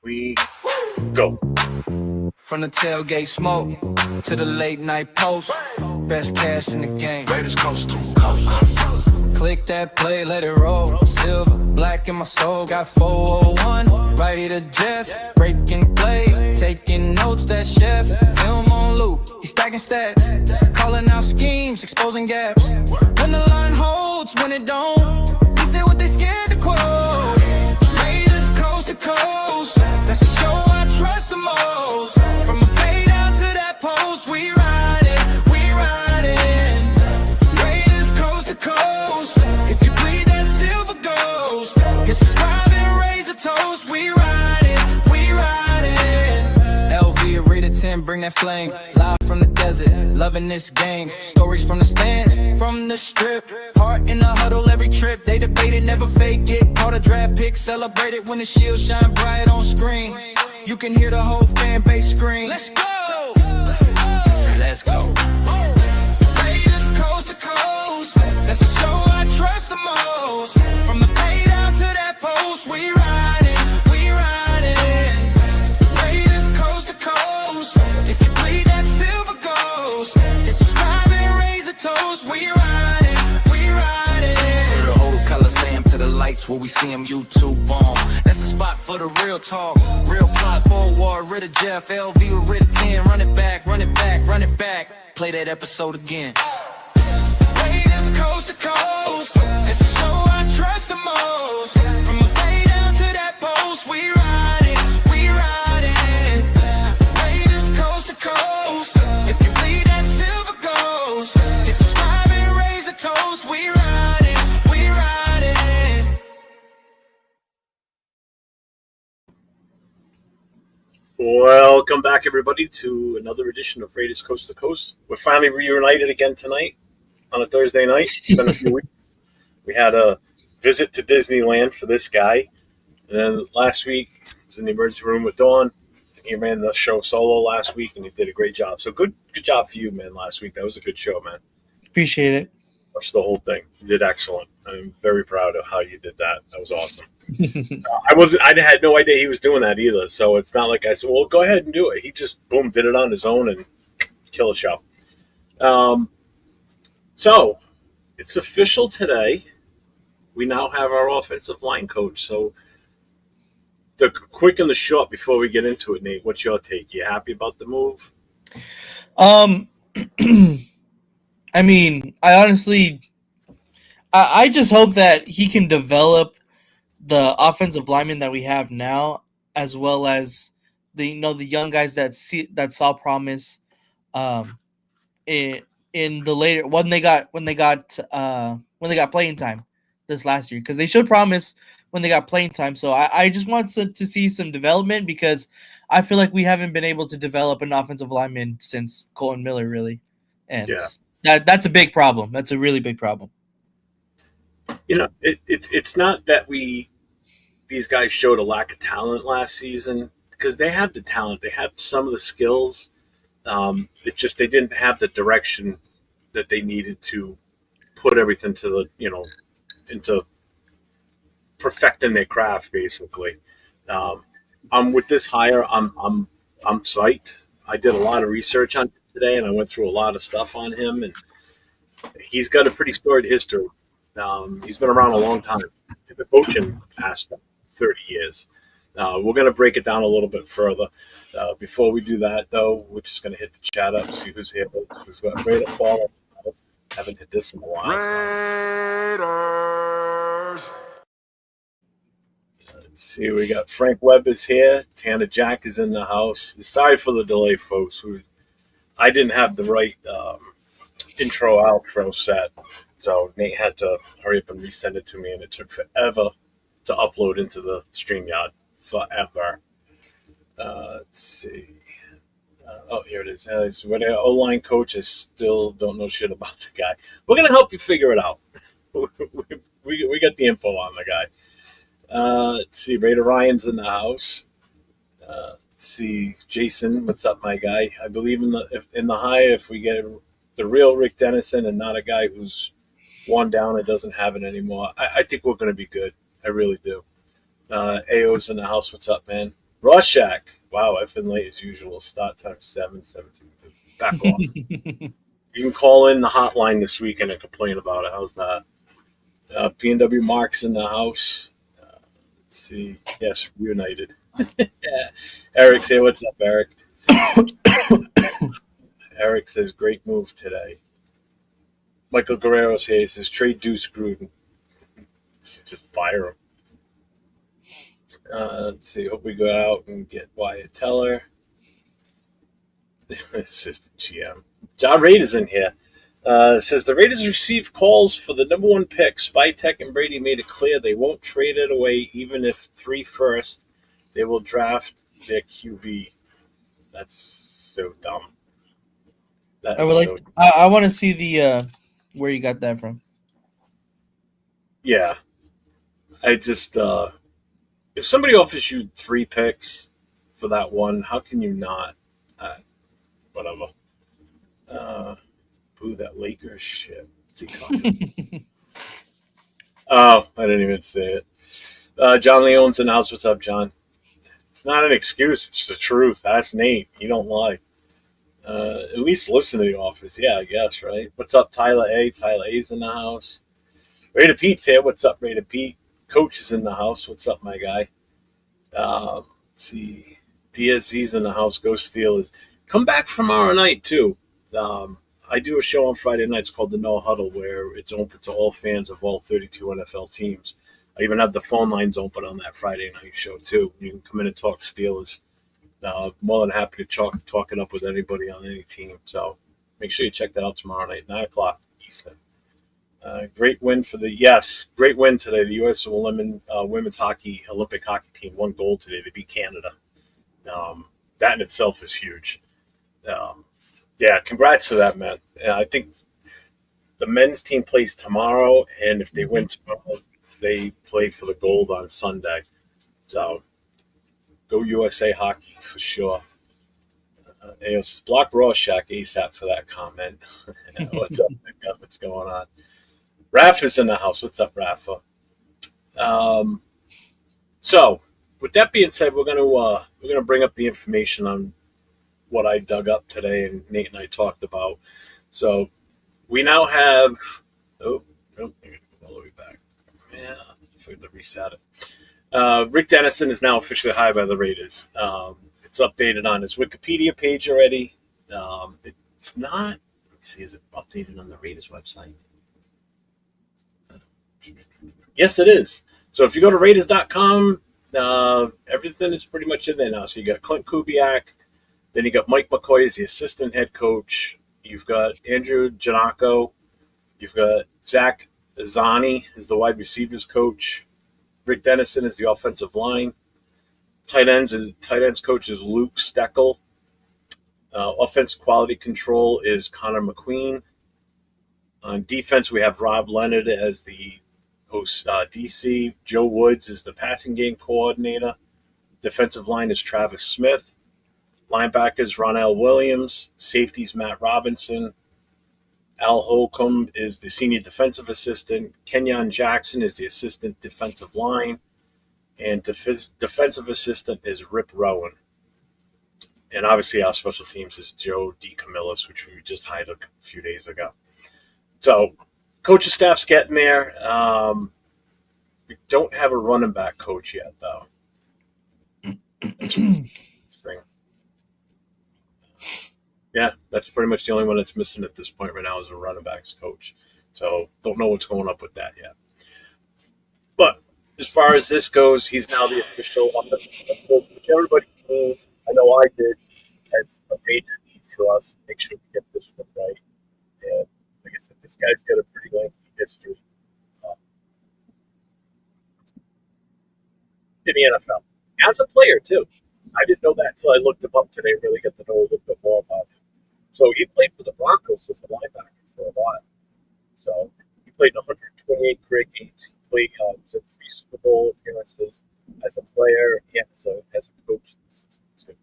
we go. From the tailgate smoke to the late night post, best cash in the game. Raiders Coast to Coast. Click that play, let it roll. Silver, black in my soul, got 401. Righty to Jeff, breaking plays, taking notes, that chef. Film on loop, he's stacking stats, calling out schemes, exposing gaps. When the line holds, when it don't, he said what they scared to quote. Raiders coast to coast, that's the show I trust the most. From a pay down to that post, we ride it, we ride it. Raiders coast to coast, if you bleed that silver ghost, get subscribed and raise a toast. We ride it, we ride it. LV, Rita 10, bring that flame. Live from the desert, loving this game. Stories from the stands, from the strip. Heart in the huddle every trip. They debated, never fake it. Caught a draft pick, celebrated when the shield shine bright on screen. You can hear the whole fan base scream. Let's go! Let's go. Raiders coast to coast, that's the show I trust the most. From the pay down to that post, we ride it, we ride it. Raiders coast to coast, if you bleed that silver ghost, then subscribe and raise a toast. We ride it, we ride it. The whole color Sam to the lights where we see him YouTube on. That's the spot for the real talk, real plot forward. Rid of Jeff, LV with Rid of 10. Run it back, run it back, run it back. Play that episode again. Raiders coast to coast, it's the show I trust the most. From the pay down to that post, we ride it, we ride it. Raiders coast to coast, if you bleed that silver ghost, get subscribe and raise a toast. We ride it, we ride it. Welcome back, everybody, to another edition of Raiders Coast to Coast. We're finally reunited again tonight on a Thursday night. It's been a few weeks. We had a visit to Disneyland for this guy. And then last week, I was in the emergency room with Dawn. He ran the show solo last week, and he did a great job. So good job for you, man, last week. That was a good show, man. Appreciate it. Watched the whole thing. You did excellent. I'm very proud of how you did that. That was awesome. I had no idea he was doing that either. So it's not like I said, well, go ahead and do it. He just, boom, did it on his own and kill a show. So it's official today. We now have our offensive line coach. So the quick and the short before we get into it, Nate, what's your take? You happy about the move? I mean, I just hope that he can develop the offensive linemen that we have now, as well as the young guys that saw promise in the later when they got playing time this last year, because they showed promise when they got playing time. So I just want to see some development, because I feel like we haven't been able to develop an offensive lineman since Colton Miller, really, and that's a big problem. That's a really big problem. You know, it's not that these guys showed a lack of talent last season, because they had the talent. They had some of the skills. It's just they didn't have the direction that they needed to put everything into perfecting their craft, basically. I'm with this hire. I'm psyched. I did a lot of research on him today, and I went through a lot of stuff on him, and he's got a pretty storied history. He's been around a long time in the coaching aspect, 30 years. We're going to break it down a little bit further. Before we do that, though, we're just going to hit the chat up, see who's here. Who's got Raider follow. Haven't hit this in a while. Raiders. Let's see. We got Frank Webb is here. Tanner Jack is in the house. Sorry for the delay, folks. I didn't have the right outro set. So Nate had to hurry up and resend it to me, and it took forever to upload into the StreamYard. Forever. Let's see. Here it is. When an O-line coach, I still don't know shit about the guy. We're going to help you figure it out. we got the info on the guy. Let's see. Raider Ryan's in the house. Let's see. Jason, what's up, my guy? I believe in the hire if we get the real Rick Dennison and not a guy who's one down and doesn't have it anymore. I think we're going to be good. I really do. AO's in the house. What's up, man? Rorschach. Wow, I've been late as usual. Start time 7:17. Back off. You can call in the hotline this weekend and complain about it. How's that? P&W Mark's in the house. Let's see. Yes, reunited. Yeah. Eric's here. What's up, Eric? Eric says, great move today. Michael Guerrero's here. He says, trade Deuce Gruden. Just fire him. Let's see. Hope we go out and get Wyatt Teller. Assistant GM. John Reid is in here. Says the Raiders received calls for the number one pick. Spytek and Brady made it clear they won't trade it away, even if 3 first. They will draft their QB. That's so dumb. I would like. I want to see the where you got that from. Yeah, I just if somebody offers you 3 picks for that one, how can you not? Whatever. Boo that Lakers shit. What's he talking? Oh, I didn't even say it. John Leone's in the house. What's up, John? It's not an excuse. It's the truth. That's Nate. He don't lie. At least listen to the office. Yeah, I guess, right? What's up, Tyler A? Tyler A's in the house. Raider Pete's here. What's up, Raider Pete? Coach is in the house. What's up, my guy? Let's see. DSZ's in the house. Go Steelers. Come back tomorrow night, too. I do a show on Friday nights called The No Huddle where it's open to all fans of all 32 NFL teams. I even have the phone lines open on that Friday night show, too. You can come in and talk Steelers. More than happy to talk it up with anybody on any team. So make sure you check that out tomorrow night, 9 o'clock Eastern. Great win great win today. The U.S. women's Olympic hockey team won gold today. They beat Canada. That in itself is huge. Yeah, congrats to that, man. I think the men's team plays tomorrow, and if they win tomorrow, they play for the gold on Sunday. So go USA hockey for sure. AO says, block Rorschach ASAP for that comment. What's up? What's going on? Rafa's in the house. What's up, Rafa? So, with that being said, we're gonna bring up the information on what I dug up today and Nate and I talked about. So, we now have. Oh, all the way back. Yeah, I forgot to reset it. Rick Dennison is now officially hired by the Raiders. It's updated on his Wikipedia page already. It's not. Let me see. Is it updated on the Raiders website? Yes, it is. So if you go to Raiders.com, everything is pretty much in there now. So you got Clint Kubiak, then you got Mike McCoy as the assistant head coach. You've got Andrew Janako. You've got Zach Zani as the wide receivers coach. Rick Dennison is the offensive line. Tight ends coach is Luke Steckel. Offense quality control is Connor McQueen. On defense, we have Rob Leonard as the DC. Joe Woods is the passing game coordinator. Defensive line is Travis Smith. Linebackers, Ronell Williams. Safeties, Matt Robinson. Al Holcomb is the senior defensive assistant. Kenyon Jackson is the assistant defensive line. And defensive assistant is Rip Rowan. And obviously our special teams is Joe DeCamillis, which we just hired a few days ago. So coaching staff's getting there. We don't have a running back coach yet, though. Yeah, that's pretty much the only one that's missing at this point right now is a running backs coach. So don't know what's going up with that yet. But as far as this goes, he's now the official offensive coach, which everybody knows. I know I did as a major need for us to make sure we get this one right. And like I said, this guy's got a pretty lengthy history in the NFL. As a player, too. I didn't know that until I looked him up today and really got to know a little bit more about him. So he played for the Broncos as a linebacker for a while. So he played 128 career games. He played was in 3 Super Bowl appearances as a player and as a coach in the system, too.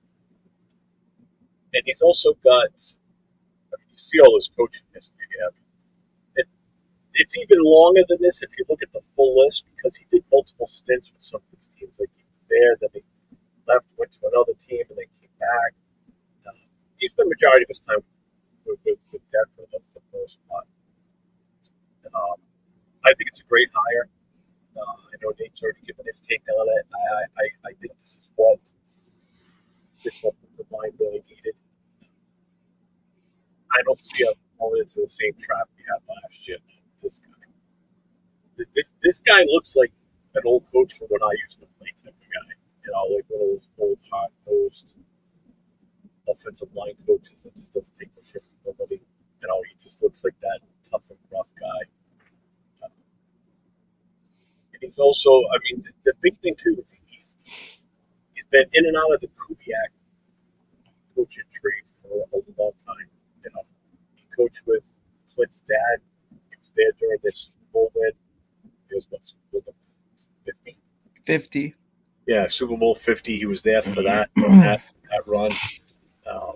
And he's also got, you see all his coaching history. It's even longer than this if you look at the full list because he did multiple stints with some of these teams. Like he was there, then left, went to another team, and then came back. He spent majority of his time with Denver for the most part. Um, I think it's a great hire. I know Nate's already given his take on it. I think this is what the line really needed. I don't see us falling into the same trap we had last year. This guy, this guy looks like an old coach from when I used to play type of guy. You know, like one of those old hard nosed offensive line coaches that just doesn't take the shit from nobody. You know, he just looks like that tough and rough guy. And he's also, I mean, the big thing too is he's been in and out of the Kubiak coaching tree for a long time. You know, he coached with Clint's dad. He was there during this Super Bowl win. He was what, Super Bowl 50? 50. Yeah, Super Bowl 50. He was there for that run. Um,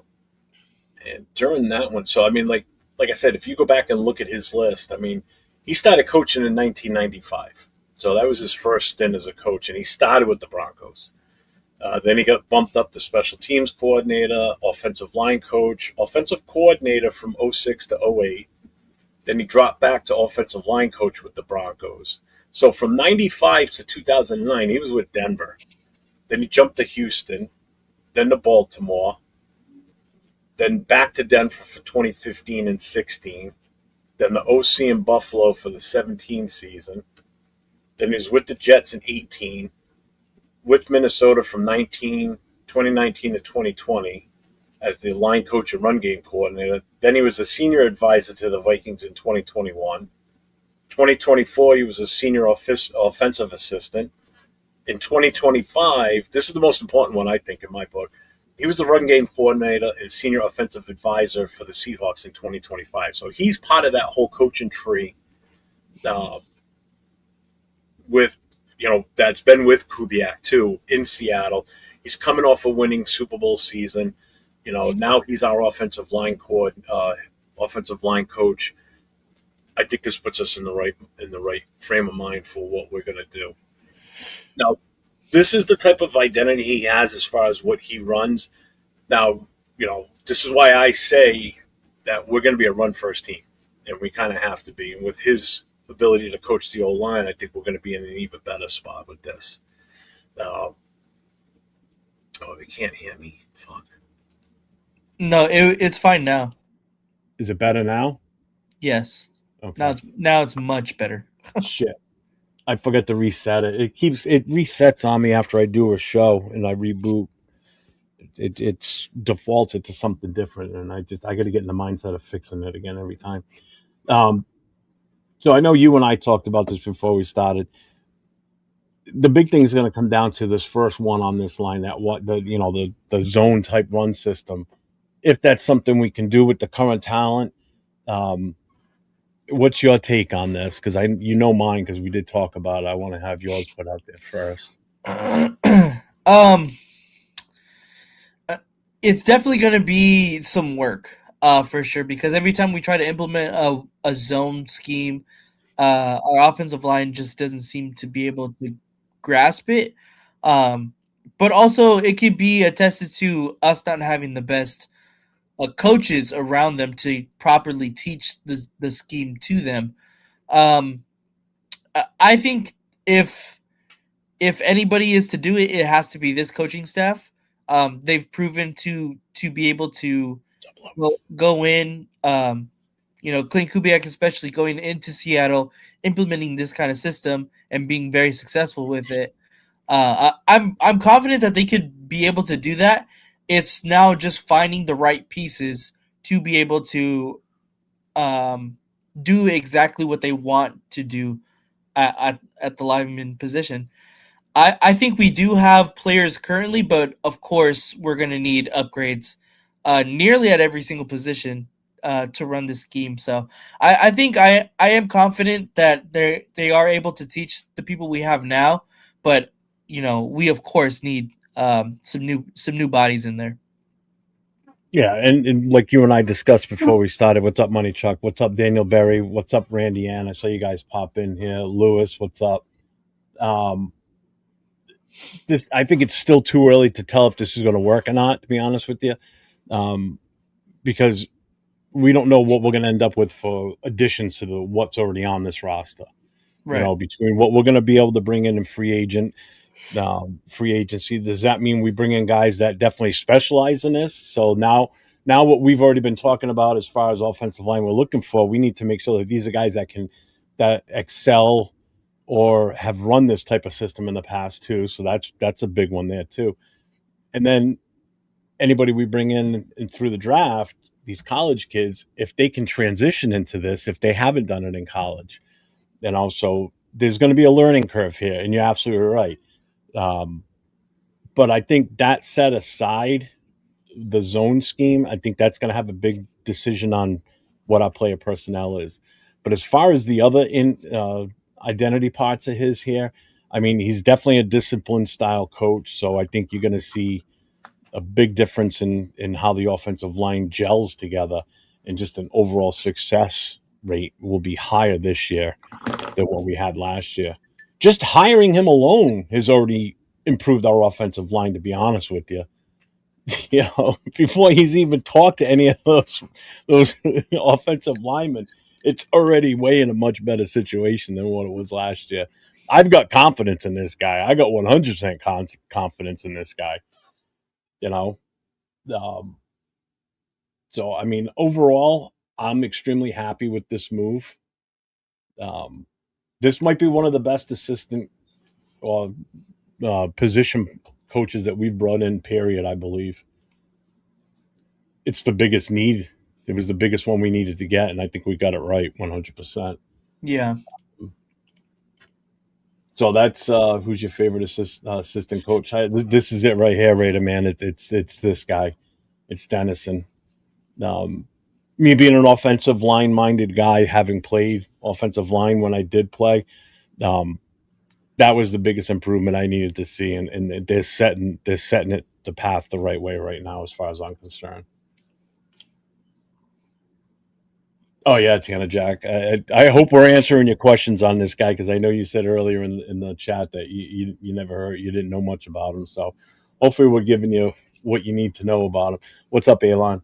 and during that one, so I mean, like I said, if you go back and look at his list, I mean, he started coaching in 1995. So that was his first stint as a coach, and he started with the Broncos. Then he got bumped up to special teams coordinator, offensive line coach, offensive coordinator from '06 to '08. Then he dropped back to offensive line coach with the Broncos. So from 95 to 2009, he was with Denver. Then he jumped to Houston, then to Baltimore, then back to Denver for 2015 and 16, then the OC in Buffalo for the 17 season. Then he was with the Jets in 18, with Minnesota from 2019 to 2020 as the line coach and run game coordinator. Then he was a senior advisor to the Vikings in 2021. 2024, he was a senior offensive assistant. In 2025, this is the most important one, I think, in my book. He was the run game coordinator and senior offensive advisor for the Seahawks in 2025. So he's part of that whole coaching tree with, you know, that's been with Kubiak too in Seattle. He's coming off a winning Super Bowl season. You know, now he's our offensive line coach. I think this puts us in the right frame of mind for what we're going to do. Now, this is the type of identity he has as far as what he runs. Now, you know, this is why I say that we're going to be a run first team, and we kind of have to be. And with his ability to coach the O-line, I think we're going to be in an even better spot with this. Oh, they can't hear me. Fuck. No, it's fine now. Is it better now? Yes. Okay. Now it's much better. Shit. I forgot to reset it. It resets on me after I do a show and I reboot. It defaults it to something different, and I got to get in the mindset of fixing it again every time. So I know you and I talked about this before we started. The big thing is going to come down to this first one on this line, the zone type run system. If that's something we can do with the current talent, what's your take on this? Because mine, because we did talk about it. I want to have yours put out there first. It's definitely going to be some work, for sure, because every time we try to implement a zone scheme, our offensive line just doesn't seem to be able to grasp it. But also, it could be attested to us not having the best coaches around them to properly teach the scheme to them. I think if anybody is to do it, it has to be this coaching staff. They've proven to be able to go in. Clint Kubiak, especially going into Seattle, implementing this kind of system and being very successful with it. I'm confident that they could be able to do that. It's now just finding the right pieces to be able to do exactly what they want to do at the lineman position. I think we do have players currently, but of course we're going to need upgrades nearly at every single position to run this scheme. So I think I am confident that they are able to teach the people we have now, but we of course need some new bodies in there. Yeah, and like you and I discussed before we started, what's up, Money Chuck? What's up, Daniel Berry? What's up, Randy Ann? I saw you guys pop in here. Lewis, what's up? this. I think it's still too early to tell if this is going to work or not. To be honest with you, um, because we don't know what we're going to end up with for additions to the what's already on this roster. You Right. know, between what we're going to be able to bring in free agency. Does that mean we bring in guys that definitely specialize in this? So now what we've already been talking about as far as offensive line we're looking for, we need to make sure that these are guys that excel or have run this type of system in the past too. So that's a big one there too. And then anybody we bring in through the draft, these college kids, if they can transition into this, if they haven't done it in college, and also there's going to be a learning curve here, and you're absolutely right. Um, but I think that set aside, the zone scheme, I think that's going to have a big decision on what our player personnel is. But as far as the other identity parts of his here, I mean, he's definitely a disciplined style coach. So I think you're going to see a big difference in how the offensive line gels together, and just an overall success rate will be higher this year than what we had last year. Just hiring him alone has already improved our offensive line, to be honest with you. You know, before he's even talked to any of those offensive linemen, it's already way in a much better situation than what it was last year. I've got confidence in this guy. I got 100% confidence in this guy. You know, um, so I mean, overall, I'm extremely happy with this move. Um, this might be one of the best assistant or position coaches that we've brought in. Period. I believe it's the biggest need. It was the biggest one we needed to get, and I think we got it right 100%. Yeah. So that's who's your favorite assistant coach? This is it right here, Raider man. It's this guy. It's Dennison. Um, Me being an offensive line minded guy, having played offensive line when I did play, um, that was the biggest improvement I needed to see, and they're setting it the path the right way right now, as far as I'm concerned. Oh yeah, Tana Jack. I hope we're answering your questions on this guy, because I know you said earlier in the chat that you never heard, you didn't know much about him. So hopefully we're giving you what you need to know about him. What's up, Elon?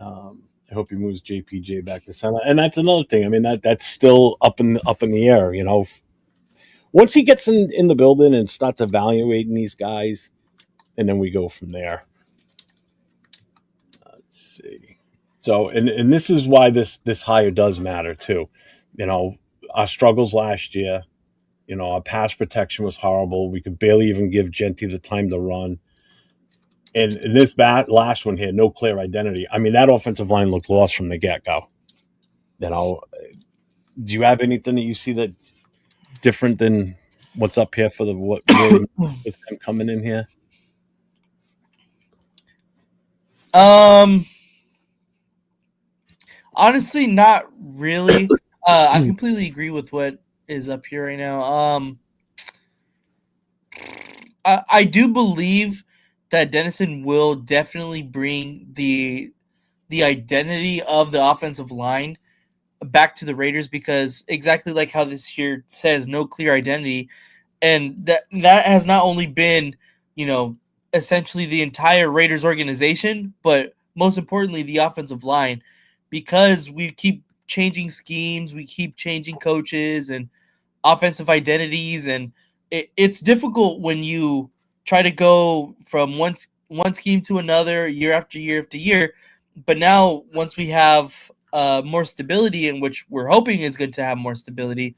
I hope he moves JPJ back to center, and that's another thing. I mean, that's still up in the air. You know, once he gets in the building and starts evaluating these guys, and then we go from there. Let's see. So, and this is why this hire does matter too. You know, our struggles last year. You know, our pass protection was horrible. We could barely even give Genty the time to run. And in this last one here, no clear identity. I mean, that offensive line looked lost from the get go. You know, do you have anything that you see that's different than what's up here for the what really with them coming in here? Um, Honestly, not really. I completely agree with what is up here right now. I do believe that Dennison will definitely bring the identity of the offensive line back to the Raiders, because exactly like how this here says, no clear identity, and that has not only been, you know, essentially the entire Raiders organization, but most importantly the offensive line, because we keep changing schemes, we keep changing coaches and offensive identities, and it's difficult when you try to go from one scheme to another year after year after year. But now, once we have more stability, in which we're hoping is going to have more stability,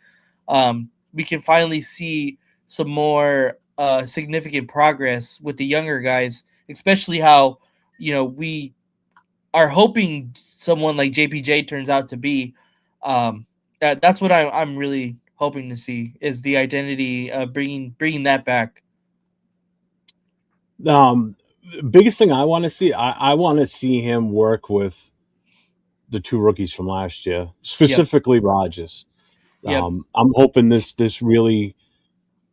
we can finally see some more significant progress with the younger guys, especially how, we are hoping someone like JPJ turns out to be. That's what I'm really hoping to see, is the identity, bringing that back. Um, Biggest thing I want to see, I want to see him work with the two rookies from last year, Yep. specifically Rogers. Yep. I'm hoping this really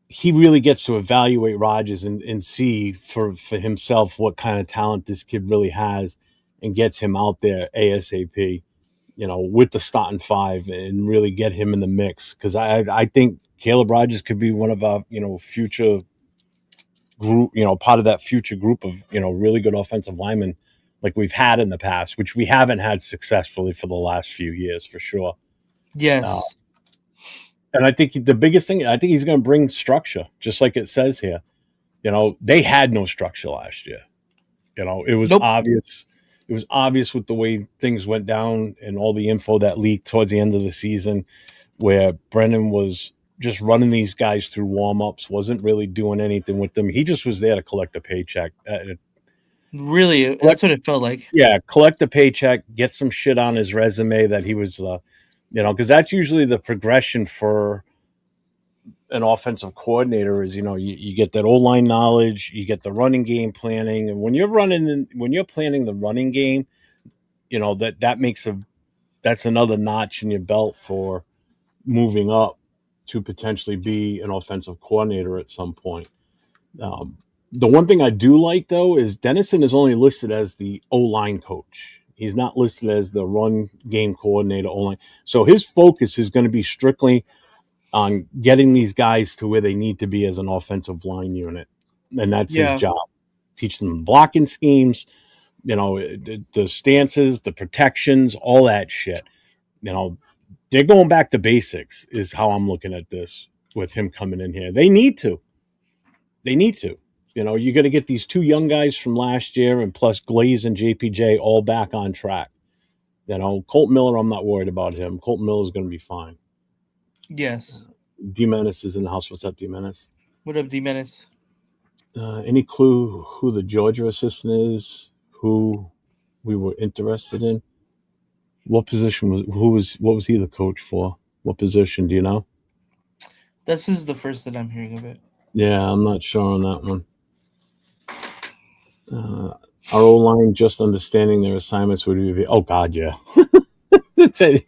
he really gets to evaluate Rogers and see for himself what kind of talent this kid really has, and gets him out there ASAP. You know, with the starting five, and really get him in the mix, because I think Caleb Rogers could be one of our future group, part of that future group of, really good offensive linemen like we've had in the past, which we haven't had successfully for the last few years for sure. Uh, Yes. and I think the biggest thing, I think he's going to bring structure, just like it says here. They had no structure last year. It was Nope. obvious. It was obvious with the way things went down and all the info that leaked towards the end of the season, where Brennan was just running these guys through warm ups, wasn't really doing anything with them. He just was there to collect a paycheck. Really, Collect, that's what it felt like. yeah, collect a paycheck, get some shit on his resume that he was, because that's usually the progression for an offensive coordinator is, you get that O-line knowledge, you get the running game planning. And when you're planning the running game, that's another notch in your belt for moving up to potentially be an offensive coordinator at some point. Um, the one thing I do like though is Dennison is only listed as the O-line coach. He's not listed as the run game coordinator O-line. So his focus is going to be strictly on getting these guys to where they need to be as an offensive line unit. And that's his Yeah. job. Teach them blocking schemes, the stances, the protections, all that shit. You know, they're going back to basics is how I'm looking at this with him coming in here. They need to. They need to. You got to get these two young guys from last year and plus Glaze and JPJ all back on track. Colt Miller, I'm not worried about him. Colt Miller is going to be fine. Yes. D Menace is in the house. What's up, D Menace? What up, D Menace? Any clue who the Georgia assistant is? Who we were interested in? What position was? What was he the coach for? What position? Do you know? This is the first that I'm hearing of it. Yeah, I'm not sure on that one. Our O line just understanding their assignments would be. Oh God, yeah.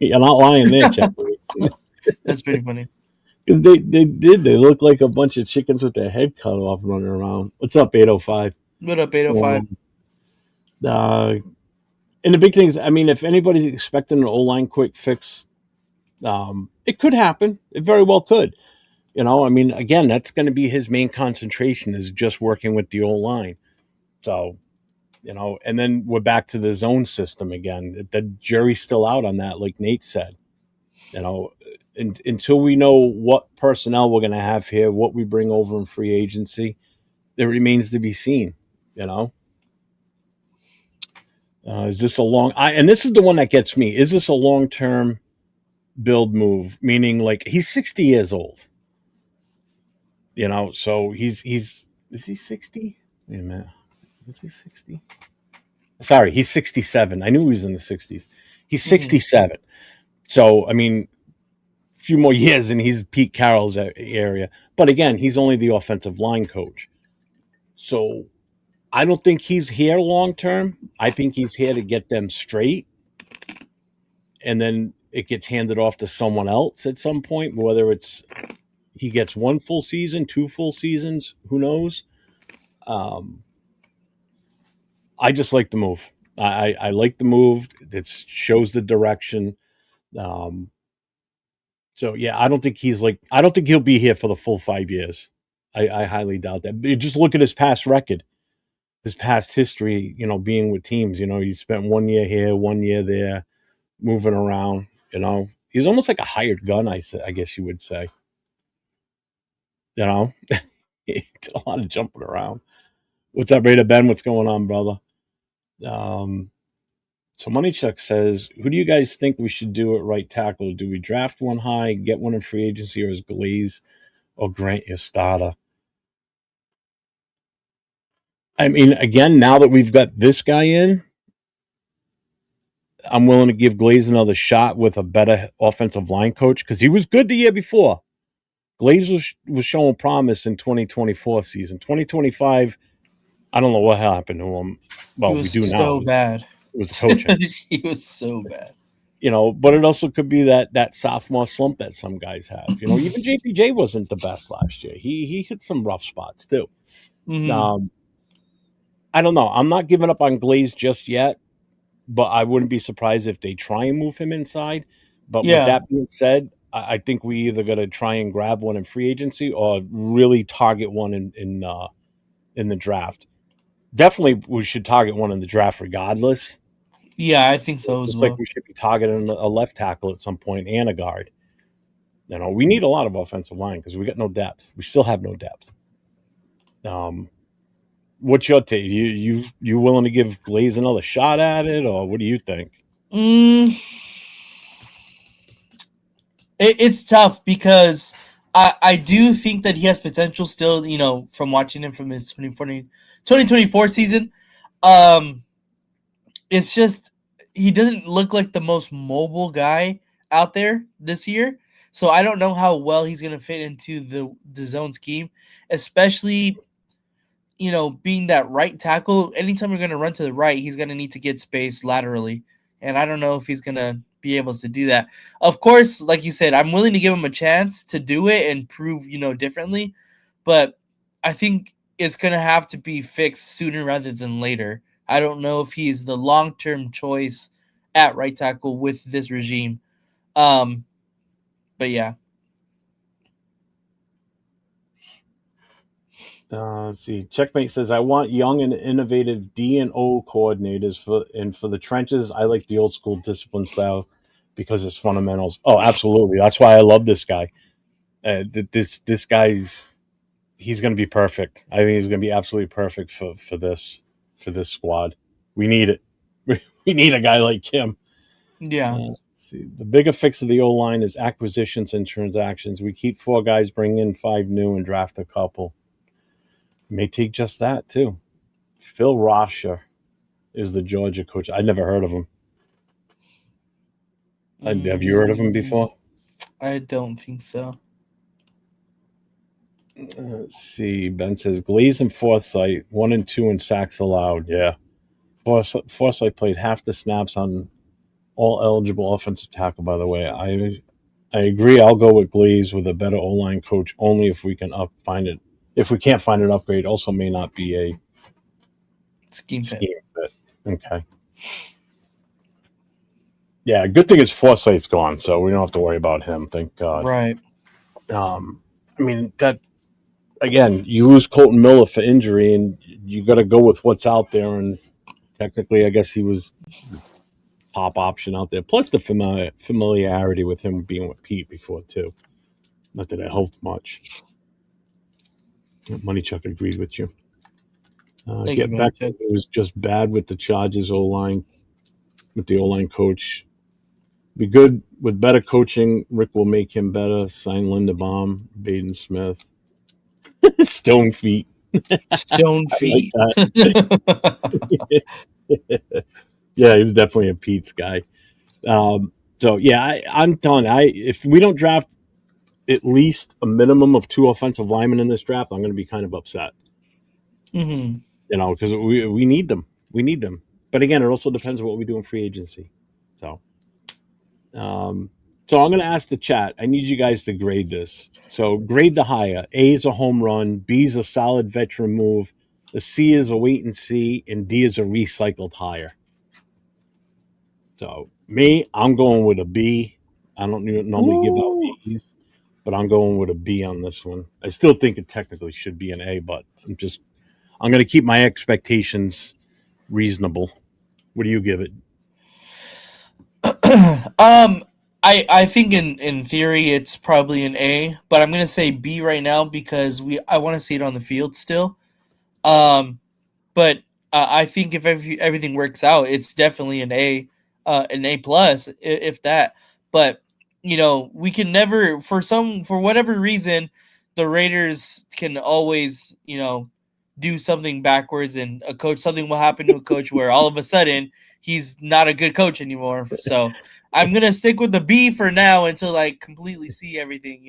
You're not lying there, Chuck. That's pretty funny. They did. They look like a bunch of chickens with their head cut off running around. What's up, 805? What up, What's going 805? on? And the big thing is, I mean, if anybody's expecting an O line quick fix, it could happen. It very well could. I mean, again, that's going to be his main concentration is just working with the O line. So, and then we're back to the zone system again. The jury's still out on that, like Nate said. You know, until we know what personnel we're going to have here, what we bring over in free agency, it remains to be seen. You know, is this a long? And this is the one that gets me. Is this a long term build move? Meaning, like he's 60 years old. So he's is he 60? Wait a minute, is he 60? Sorry, he's 67. I knew he was in the 60s. He's Mm-hmm. 67. So I mean, a few more years and he's Pete Carroll's area. But again, he's only the offensive line coach. So I don't think he's here long term. I think he's here to get them straight. And then it gets handed off to someone else at some point, whether it's he gets one full season, two full seasons, who knows? Um, I just like the move. I like the move. It shows the direction. Um, so yeah, I don't think he'll be here for the full 5 years. I highly doubt that. But just look at his past record, his past history. Being with teams. He spent 1 year here, 1 year there, moving around. He's almost like a hired gun. I guess you would say. You know, he did a lot of jumping around. What's up, Raider Ben? What's going on, brother? Um, so Moneychuck says, who do you guys think we should do at right tackle? Do we draft one high, get one in free agency, or is Glaze or Grant your starter? I mean, again, now that we've got this guy in, I'm willing to give Glaze another shot with a better offensive line coach because he was good the year before. Glaze was showing promise in 2024 season. 2025, I don't know what happened to him. He Well, we was do now. so bad. It was coaching. He was so bad. But it also could be that sophomore slump that some guys have. Even JPJ wasn't the best last year. He hit some rough spots too. Mm-hmm. Um, I don't know. I'm not giving up on Glaze just yet, but I wouldn't be surprised if they try and move him inside. But with Yeah. that being said, I think we either got to try and grab one in free agency or really target one in in the draft. Definitely, we should target one in the draft regardless. Yeah, I think so as Just like well. we should be targeting a left tackle at some point and a guard. We need a lot of offensive line because we got no depth. We still have no depth. Um, what's your take? You willing to give Glaze another shot at it, or what do you think? Mm, it's tough because I do think that he has potential still, from watching him from his 2024 season. Um, it's just he doesn't look like the most mobile guy out there this year. So I don't know how well he's going to fit into the zone scheme, especially being that right tackle. Anytime you're going to run to the right, he's going to need to get space laterally, and I don't know if he's going to be able to do that. Of course, like you said, I'm willing to give him a chance to do it and prove differently, but I think it's going to have to be fixed sooner rather than later. I don't know if he's the long term choice at right tackle with this regime. Um, but yeah. Let's see. Checkmate says, "I want young and innovative D and O coordinators for the trenches. I like the old school discipline style because it's fundamentals." Oh, absolutely. That's why I love this guy. This guy's he's going to be perfect. I think he's going to be absolutely perfect for this squad. We need it. We need a guy like him. Yeah. Let's see. The bigger fix of the O line is acquisitions and transactions. We keep 4 guys, bring in 5 new, and draft a couple. May take just that too. Phil Rosher is the Georgia coach. I never heard of him. Have you heard of him Mm, before? I don't think so. Let's see. Ben says Glaze and Forsythe 1 and 2 in sacks allowed. Yeah, Forsythe played half the snaps on all eligible offensive tackle. By the way, I agree. I'll go with Glaze with a better O line coach only if we can find it. If we can't find an upgrade, also may not be a Scheme fit. scheme fit. Okay. Yeah, good thing is Forsythe's gone, so we don't have to worry about him. Thank God. Right. I mean that again. You lose Colton Miller for injury, and you got to go with what's out there. And technically, I guess he was the top option out there. Plus the familiarity with him being with Pete before too. Not that it helped much. Money Chuck agreed with you. Thank you, Get back to Manichuk. it was just bad with the Chargers O line with the O line coach. Be good with better coaching. Rick will make him better. Sign Linderbaum, Baden Smith, Stone Feet. Stone I like feet. that. Yeah, he was definitely a Pete's guy. So yeah, I'm done. If we don't draft at least a minimum of 2 offensive linemen in this draft, I'm going to be kind of upset. Hmm. Because we need them. We need them. But again, it also depends on what we do in free agency. So, um, so I'm going to ask the chat. I need you guys to grade this. So grade the higher. A is a home run. B is a solid veteran move. The C is a wait and see, and D is a recycled hire. So me, I'm going with a B. I don't normally give out Ooh. A's, but I'm going with a B on this one. I still think it technically should be an A, but I'm going to keep my expectations reasonable. What do you give it? I think in theory it's probably an A, but I'm gonna say B right now because I want to see it on the field still. Um, but I think if everything works out, it's definitely an A plus, if that. But we can never, for whatever reason, the Raiders can always do something backwards, and something will happen to a coach where all of a sudden he's not a good coach anymore. So I'm gonna stick with the B for now until I completely see everything.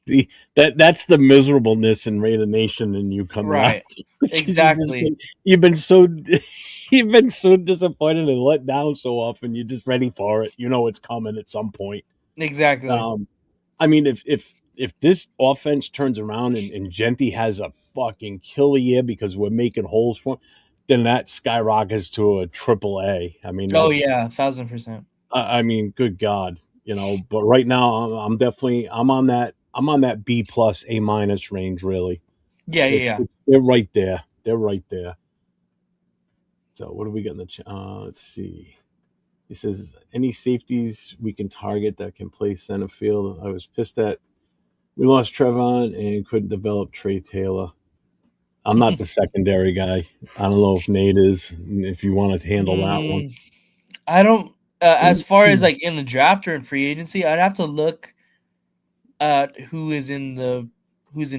See, that's the miserableness in Raider Nation and you coming out Right. because Exactly. you've been so you've been so disappointed and let down so often. You're just ready for it. You know it's coming at some point. Exactly. Um, I mean, if this offense turns around and Genti has a fucking killer year because we're making holes for him, then that skyrockets to a triple A. I mean Oh that. yeah, 1,000%. I mean, good God, But right now, I'm definitely I'm on that B plus A minus range. Really, Yeah, yeah, yeah. They're right there. They're right there. So what do we got in the chat? Let's see. He says any safeties we can target that can play center field. I was pissed that we lost Trevon and couldn't develop Trey Taylor. I'm not the secondary guy. I don't know if Nate is. If you want to handle that one, Mm, I don't. As far as like in the draft or in free agency, I'd have to look at who's in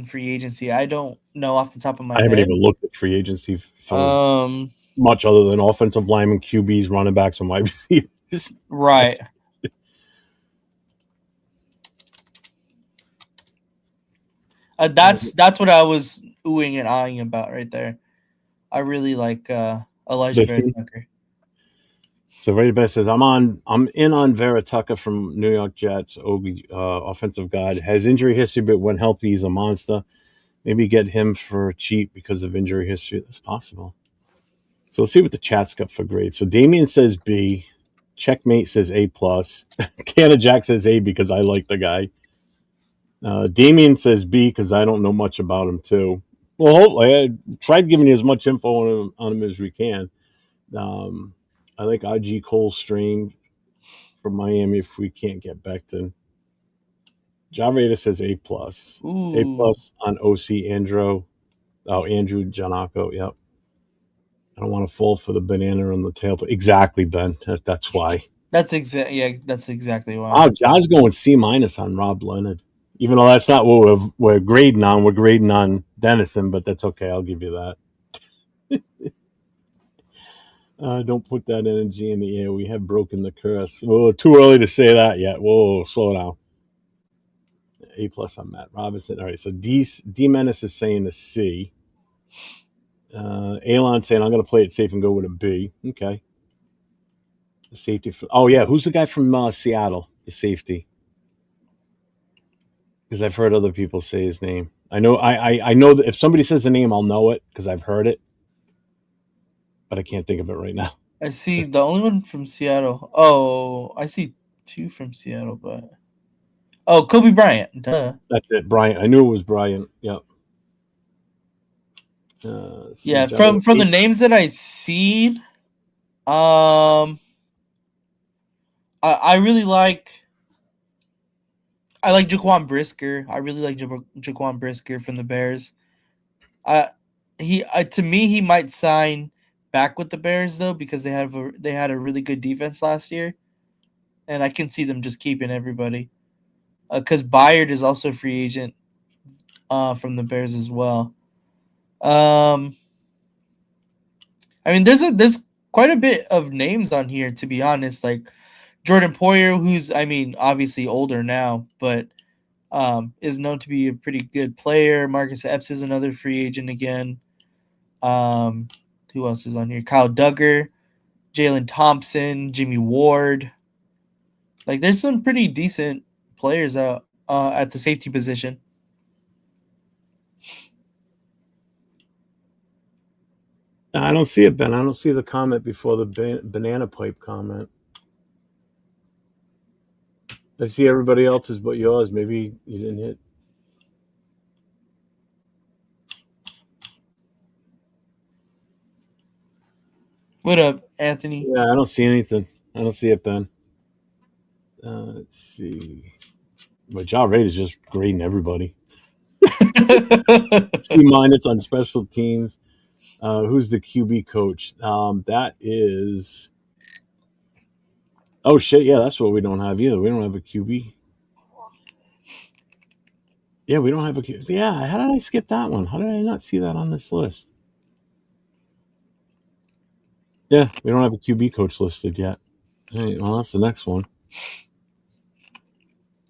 free agency. I don't know off the top of my I haven't head. even looked at free agency for Um, much other than offensive linemen, QBs, running backs, and wide receivers. right. That's what I was oohing and eyeing about right there. I really like Elijah This Vera Tucker. So Ray Best says I'm in on Vera Tucker from New York Jets, Ogie, offensive guard. Has injury history, but when healthy, he's a monster. Maybe get him for cheap because of injury history. That's possible. So let's see what the chat's got for grades. So Damien says B. Checkmate says A plus. Tanner Jack says A because I like the guy. Damien says B because I don't know much about him too. Well, hopefully, I tried giving you as much info on him as we can. I like IG Cole Stream from Miami if we can't get Becton. Javeda says A plus. A Ooh, plus on OC Andrew. Oh, Andrew Janako. Yep. I don't want to fall for the banana on the tail, but exactly, Ben. That's why. that's exactly why. Oh, John's going C minus on Rob Leonard. Even though that's not what we're grading on. We're grading on Dennison, but that's okay. I'll give you that. Don't put that energy in the air. We have broken the curse. Whoa, too early to say that yet. Whoa, slow down. A plus on Matt Robinson. All right, so D Menace is saying a C. Alon saying I'm going to play it safe and go with a B. Okay. The safety. Oh yeah, who's the guy from Seattle? The safety. Because I've heard other people say his name. I know that if somebody says the name, I'll know it because I've heard it, but I can't think of it right now. I see the only one from Seattle. Oh, I see two from Seattle, but Kobe Bryant. Duh. That's it, Brian. I knew it was Brian. Yep. Yeah, from the names that I see, I really like Jaquan Brisker. I really like Jaquan Brisker from the Bears. To me he might sign back with the Bears though because they had a really good defense last year, and I can see them just keeping everybody. Because Byard is also a free agent from the Bears as well. I mean, there's quite a bit of names on here to be honest. Like Jordan Poyer, who's obviously older now, but is known to be a pretty good player. Marcus Epps is another free agent again. Who else is on here? Kyle Duggar, Jalen Thompson, Jimmy Ward. Like, there's some pretty decent players out at the safety position. I don't see it, Ben. I don't see the comment before the banana pipe comment. I see everybody else's but yours. Maybe you didn't hit. What up, Anthony? Yeah, I don't see anything. I don't see it, Ben. Let's see. But John Raid is just grading everybody. C minus on special teams. Who's the QB coach? That is. Oh shit! Yeah, that's what we don't have either. We don't have a QB. Yeah, we don't have a QB. Yeah, how did I skip that one? How did I not see that on this list? Yeah, we don't have a QB coach listed yet. All right, well, that's the next one.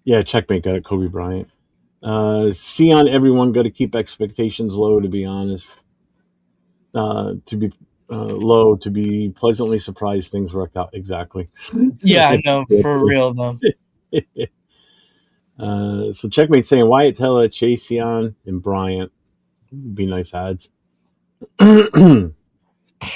Yeah, checkmate got it. Kobe Bryant. C on everyone. Got to keep expectations low. To be honest, to be low. To be pleasantly surprised, things worked out exactly. Yeah, I know, for real though. So checkmate saying Wyatt Teller, Chase Young, and Bryant would be nice ads.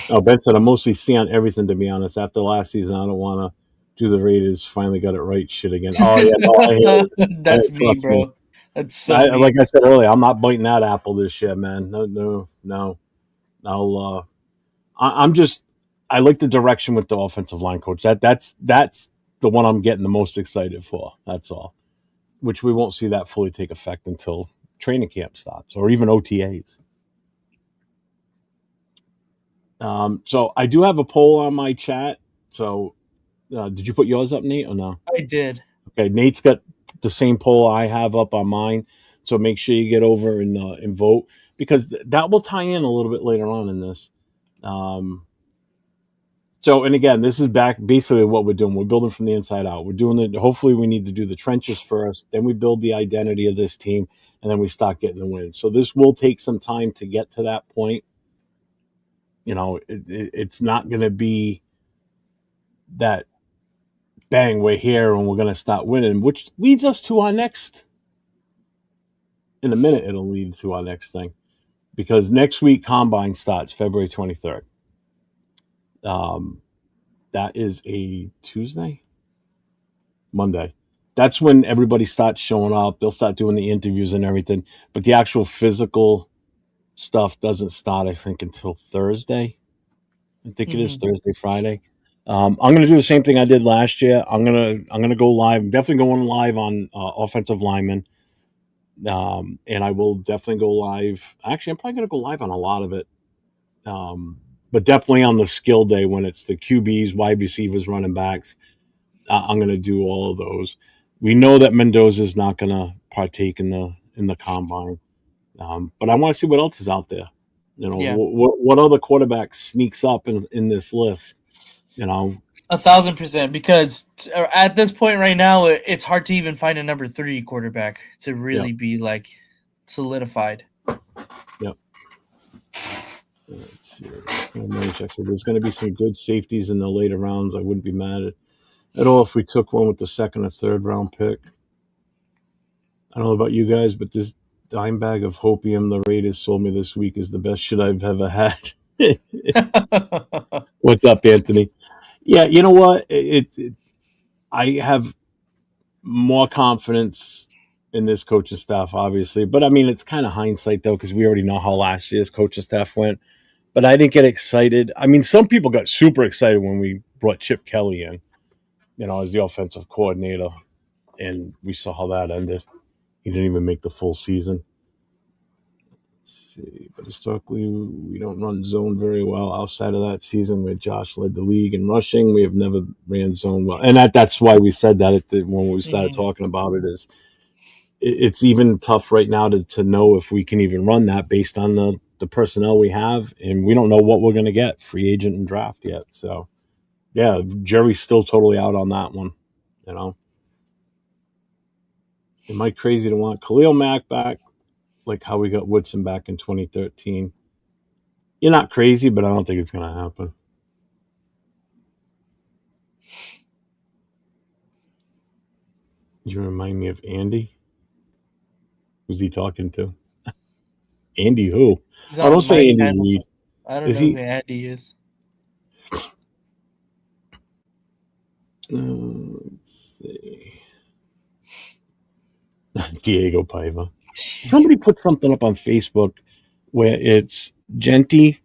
Oh, Ben said I'm mostly C on everything. To be honest, after last season, I don't want to do the Raiders. Finally got it right. Shit again. Oh yeah, no, I hate it. That's me, Trust me. bro. That's so weird. Like I said earlier, I'm not biting that apple this year, man. No, no, no. I'll. I'm just. I like the direction with the offensive line coach. That's the one I'm getting the most excited for. That's all. Which we won't see that fully take effect until training camp starts or even OTAs. So I do have a poll on my chat. So did you put yours up, Nate, or no? I did. Okay, Nate's got the same poll I have up on mine. So make sure you get over and vote because that will tie in a little bit later on in this. Um, so, and again, this is back basically what we're doing. We're building from the inside out. We're doing it. Hopefully, we need to do the trenches first. Then we build the identity of this team, and then we start getting the wins. So this will take some time to get to that point. It's not going to be that bang, we're here and we're going to start winning, which leads us to our next. In a minute, it'll lead to our next thing because next week combine starts February 23rd. That is a Tuesday, Monday. That's when everybody starts showing up. They'll start doing the interviews and everything, but the actual physical stuff doesn't start, I think, until Thursday. I think it is Hmm. Thursday, Friday. I'm going to do the same thing I did last year. I'm gonna go live. I'm definitely going live on offensive linemen, and I will definitely go live. Actually, I'm probably going to go live on a lot of it, but definitely on the skill day when it's the QBs, wide receivers, running backs. I'm going to do all of those. We know that Mendoza is not going to partake in the combine, but I want to see what else is out there. Yeah, What other quarterback sneaks up in this list? You know, 1,000%. Because at this point right now, it's hard to even find a number 3 quarterback to yeah, really be like solidified. yeah. Let's see. Money check. So there's going to be some good safeties in the later rounds. I wouldn't be mad at all if we took one with the second or third round pick. I don't know about you guys, but this dime bag of hopium the Raiders sold me this week is the best shit I've ever had. What's up, Anthony? Yeah, you know what? I have more confidence in this coaching staff, obviously, but I mean, it's kind of hindsight though because we already know how last year's coaching staff went. But I didn't get excited. I mean, some people got super excited when we brought Chip Kelly in, as the offensive coordinator, and we saw how that ended. He didn't even make the full season. Let's see, but historically, we don't run zone very well. Outside of that season where Josh led the league in rushing, we have never ran zone well, and that's why we said that when we started Mhm. talking about it. It's even tough right now to know if we can even run that based on the personnel we have, and we don't know what we're going to get free agent and draft yet. So yeah, Jerry's still totally out on that one. You know, am I crazy to want Khalil Mack back? Like how we got Woodson back in 2013. You're not crazy, but I don't think it's going to happen. You remind me of Andy. Who's he talking to? Andy who? He's Oh, don't on say Mike Andy Reid. Hamilton. I don't Is know who he? Andy is. Let's see. Diego Paiva. Somebody put something up on Facebook where it's Genty.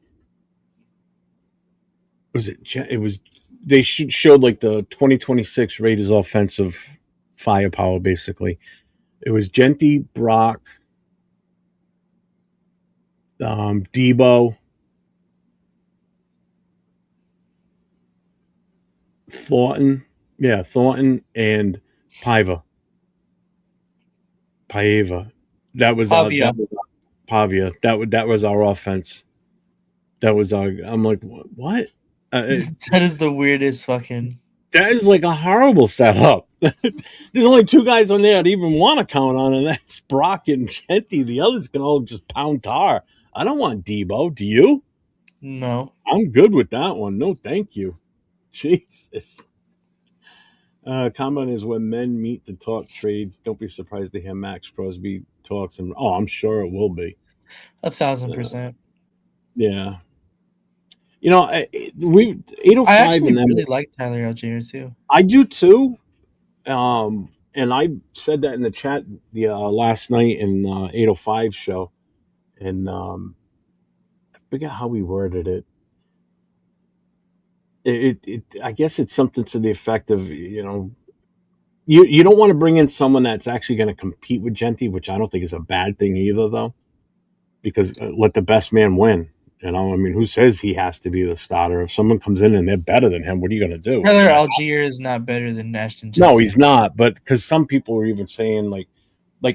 Was it? It was. They showed like the 2026 Raiders offensive firepower. Basically, it was Genty, Brock, Debo, Thornton. Yeah, Thornton and Paiva. Paiva. That was our. Pavia. That was Pavia. That was our offense. That was our. I'm like, what? Uh, That is the weirdest fucking. that is like a horrible setup. There's only two guys on there that even want to count on, and that's Brock and Genty. The others can all just pound tar. I don't want Debo. Do you? No. I'm good with that one. No, thank you. Jesus. Combine is when men meet to talk trades. Don't be surprised to hear Max Crosby talks, and I'm sure it will be. 1,000%. Yeah, we I 805 actually and then really like Tyler Algier too. I do too. Um, And I said that in the chat the last night in 805 show, and I forget how we worded it. I guess it's something to the effect of, you don't want to bring in someone that's actually going to compete with Genty, which I don't think is a bad thing either, though, because let the best man win. I mean, who says he has to be the starter? If someone comes in and they're better than him, what are you going to do? I Tyler mean, Algier is not better than Ashton no, Genty. he's not. But because some people were even saying like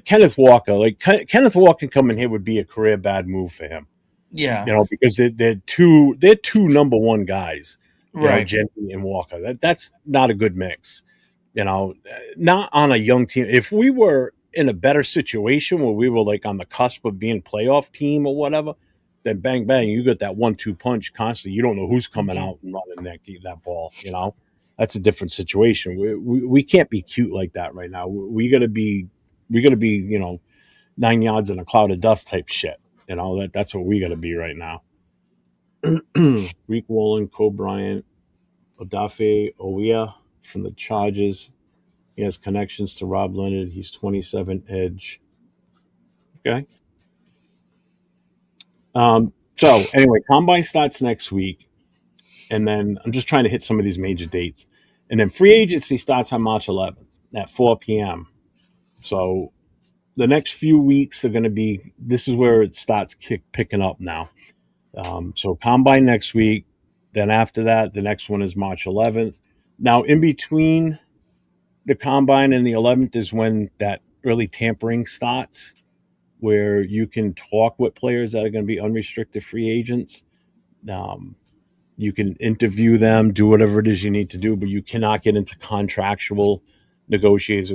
Kenneth Walker, Kenneth Walker coming here would be a career bad move for him. Yeah, Because they're two number one guys. right. Genty and Walker. That's not a good mix. Not on a young team. If we were in a better situation where we were like on the cusp of being playoff team or whatever, then bang bang, you get that 1-2 punch constantly. You don't know who's coming Mhm. out and running that ball. That's a different situation. We can't be cute like that right now. We gotta be 9 yards in a cloud of dust type shit. That's what we gotta be right now. Reek Wallen, Cole Bryant, Odafe Owia from the Chargers. He has connections to Rob Leonard. He's 27 edge. Okay. So anyway, combine starts next week, and then I'm just trying to hit some of these major dates, and then free agency starts on March 11th at 4 p.m. So the next few weeks are going to be. This is where it starts picking up now. So combine next week. Then after that, the next one is March 11th. Now in between the combine and the 11th is when that early tampering starts, where you can talk with players that are going to be unrestricted free agents. Um, you can interview them, do whatever it is you need to do, but you cannot get into contractual negotiations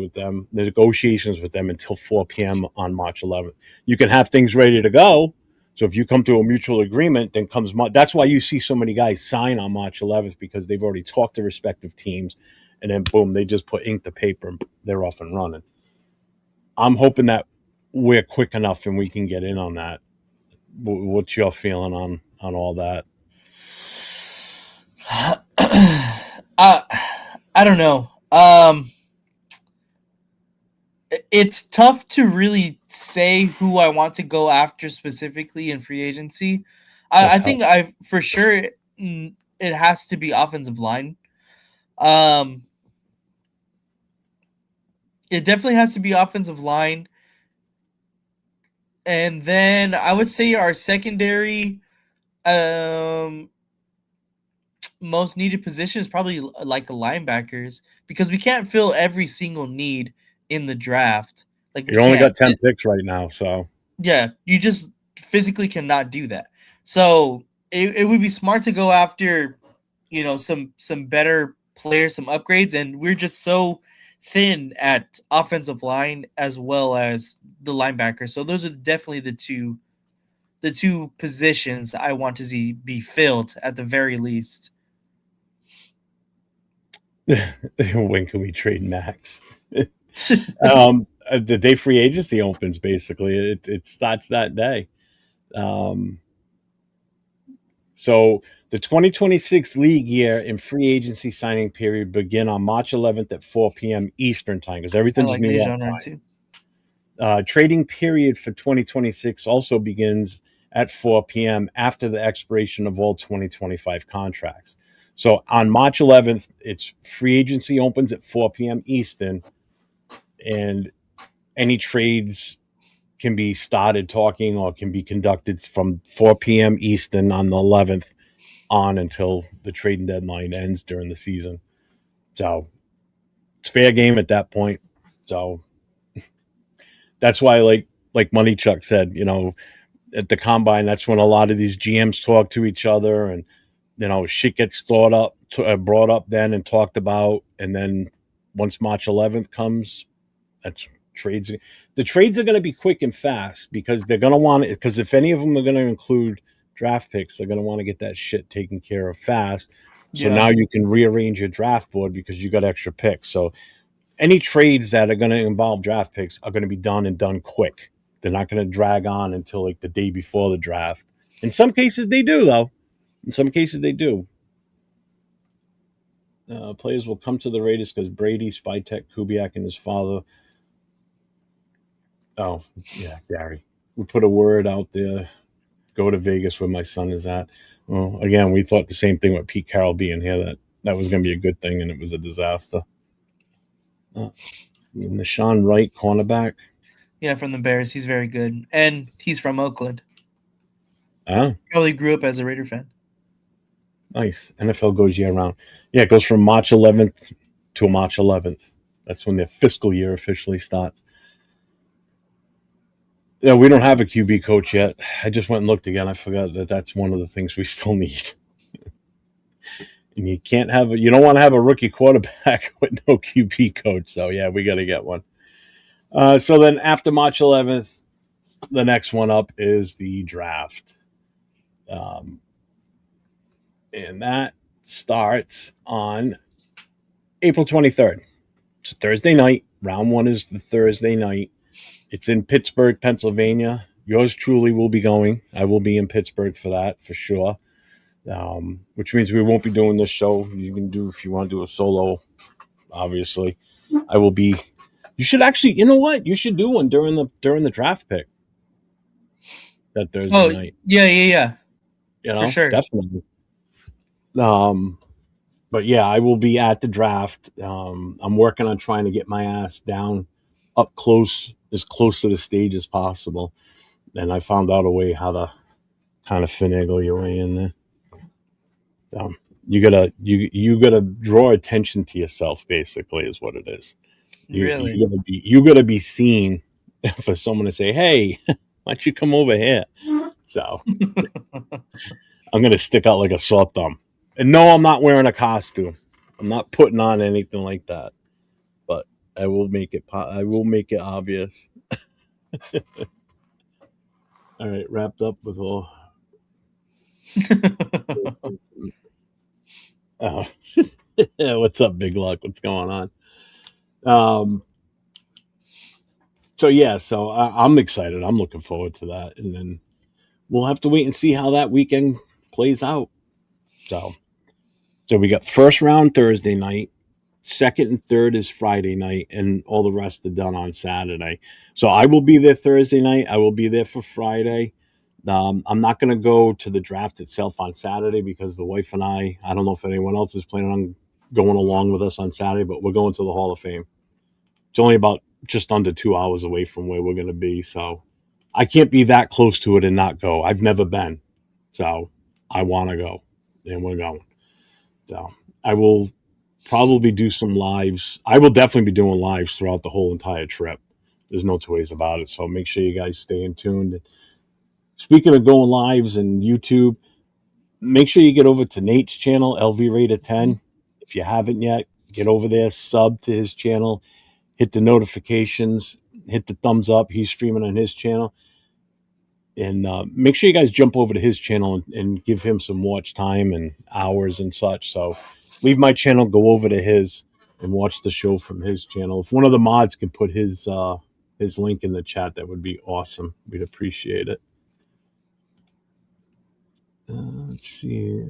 with them until 4 p.m. on March 11th. You can have things ready to go. So if you come to a mutual agreement, then comes that's why you see so many guys sign on March 11th, because they've already talked to respective teams, and then boom, they just put ink to paper and they're off and running. I'm hoping that we're quick enough and we can get in on that. What's your feeling on all that? I I don't know. It's tough to really say who I want to go after specifically in free agency. I That's tough. think I for sure it has to be offensive line. Um, it definitely has to be offensive line, and then I would say our secondary um most needed position is probably like the linebackers because we can't fill every single need in the draft. Like we You only can't. got 10 picks right now, so Yeah, you just physically cannot do that. So it would be smart to go after, some better players, some upgrades, and we're just so thin at offensive line as well as the linebacker. So those are definitely the two positions I want to see be filled at the very least. when can we trade Max? The day free agency opens, basically. It starts that day. Um, so the 2026 league year and free agency signing period begin on March 11th at 4 p.m. Eastern time, because I everything's like New York Dejan run time. too. Trading period for 2026 also begins at 4 p.m. after the expiration of all 2025 contracts. So on March 11th, it's free agency opens at 4 p.m. Eastern, and any trades can be started talking or can be conducted from 4 p.m. Eastern on the 11th on until the trading deadline ends during the season. So it's fair game at that point. So that's why, like Money Chuck said, at the combine, that's when a lot of these GMs talk to each other, and shit gets brought up then and talked about, and then once March 11th comes, that's trades. The trades are going to be quick and fast because they're going to want it. Because if any of them are going to include draft picks, they're going to want to get that shit taken care of fast. So Yeah, now you can rearrange your draft board because you got extra picks. So any trades that are going to involve draft picks are going to be done and done quick. They're not going to drag on until like the day before the draft. In some cases, they do though. In some cases, they do. Players will come to the Raiders because Brady, Spytek, Kubiak, and his father. Oh, yeah, Gary. We put a word out there. Go to Vegas where my son is at. Well, again, we thought the same thing with Pete Carroll being here, that was going to be a good thing, and it was a disaster. And the Sean Wright cornerback. Yeah, from the Bears. He's very good. And he's from Oakland. Ah, Probably grew up as a Raider fan. nice. NFL goes year round. Yeah, it goes from March 11th to March 11th. That's when their fiscal year officially starts. Yeah, we don't have a QB coach yet. I just went and looked again. I forgot that that's one of the things we still need. And you don't want to have a rookie quarterback with no QB coach. So yeah, we got to get one. So then after March 11th, the next one up is the draft. Um, and that starts on April 23rd. It's a Thursday night. Round one is the Thursday night. It's in Pittsburgh, Pennsylvania. Yours truly will be going. I will be in Pittsburgh for that, for sure. Which means we won't be doing this show. You can do, if you want to do a solo, obviously. I will be. You should actually, you know what? You should do one during the draft pick that Thursday Oh, night. yeah. You For know, sure. definitely. Um, but yeah, I will be at the draft. I'm working on trying to get my ass down up close to the stage as possible. And I found out a way how to kind of finagle your way in there. So you gotta draw attention to yourself. Basically, is what it is. Really. You gotta be seen for someone to say, "Hey, why don't you come over here?" So I'm gonna stick out like a sore thumb. And no, I'm not wearing a costume. I'm not putting on anything like that. But I will make it. I will make it obvious. All right, wrapped up with all. Oh, what's up, Big Luck? What's going on? Um, so yeah, I'm excited. I'm looking forward to that, and then we'll have to wait and see how that weekend plays out. So, so we got first round Thursday night, second and third is Friday night, and all the rest are done on Saturday. So I will be there Thursday night. I will be there for Friday. I'm not going to go to the draft itself on Saturday because the wife and I don't know if anyone else is planning on going along with us on Saturday, but we're going to the Hall of Fame. It's only about just under 2 hours away from where we're going to be. So I can't be that close to it and not go. I've never been. So I want to go, and we're going. So I will probably do some lives. I will definitely be doing lives throughout the whole entire trip. There's no two ways about it. So make sure you guys stay in tuned. Speaking of going lives and YouTube, make sure you get over to Nate's channel, LV Raider 10. If you haven't yet, get over there, sub to his channel, hit the notifications, hit the thumbs up. He's streaming on his channel. And make sure you guys jump over to his channel and give him some watch time and hours and such. So leave my channel, go over to his, and watch the show from his channel. If one of the mods could put his link in the chat, that would be awesome. We'd appreciate it. Let's see.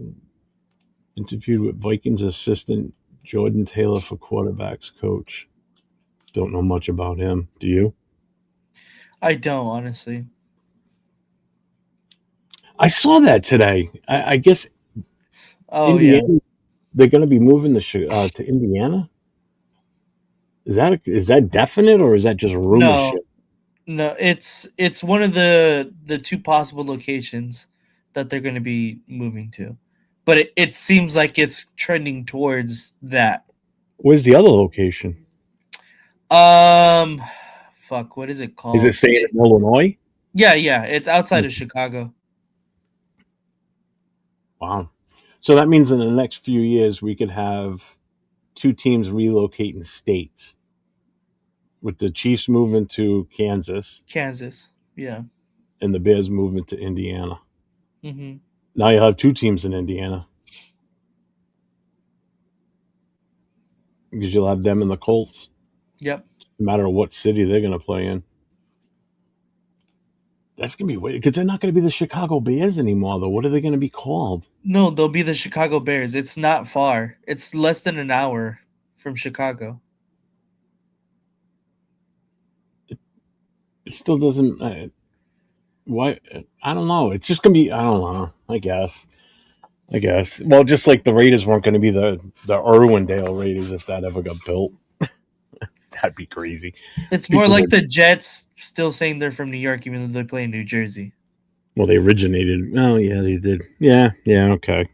Interviewed with Vikings assistant Jordan Taylor for quarterbacks coach. Don't know much about him. Do you? I don't, honestly. I saw that today. I guess Oh, yeah. Indiana. They're going to be moving to Indiana. Is that definite or is that just rumor No, shit? no, it's one of the two possible locations that they're going to be moving to. But it seems like it's trending towards that. Where's the other location? Um fuck, what is it Is it called? saying in Illinois? Yeah, it's outside of Chicago. Wow. So that means in the next few years we could have two teams relocating states, with the Chiefs moving to Kansas Kansas. Yeah. and the Bears moving to Indiana. Mhm. Now you'll have two teams in Indiana because you'll have them and the Colts. Yep. No matter what city they're going to play in. That's gonna be weird because they're not gonna be the Chicago Bears anymore, though. What are they gonna be called? No, they'll be the Chicago Bears. It's not far. It's less than an hour from Chicago. It still doesn't. Why? I don't know. It's just gonna be. I don't know. I guess. I guess. Well, just like the Raiders weren't going to be the Irwindale Raiders if that ever got built. That'd be crazy. It's more People like would. the Jets still saying they're from New York, even though they play in New Jersey. Well, they originated. Oh, yeah, they did. Yeah, yeah, okay.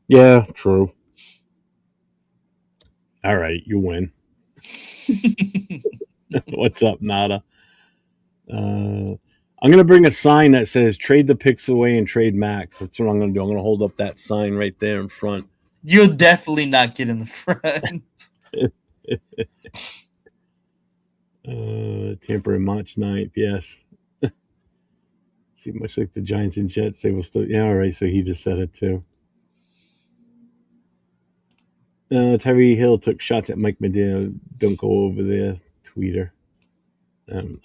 Yeah, true. All right, you win. What's up, Nada? I'm gonna bring a sign that says "Trade the picks away and trade Max." That's what I'm gonna do. I'm gonna hold up that sign right there in front. You'll definitely not get in the front. Tampa in March 9th. Yes. See, much like the Giants and Jets, they will still. Yeah, all right. So he just said it too. Tyree Hill took shots at Mike Medina. Don't go over there, tweeter.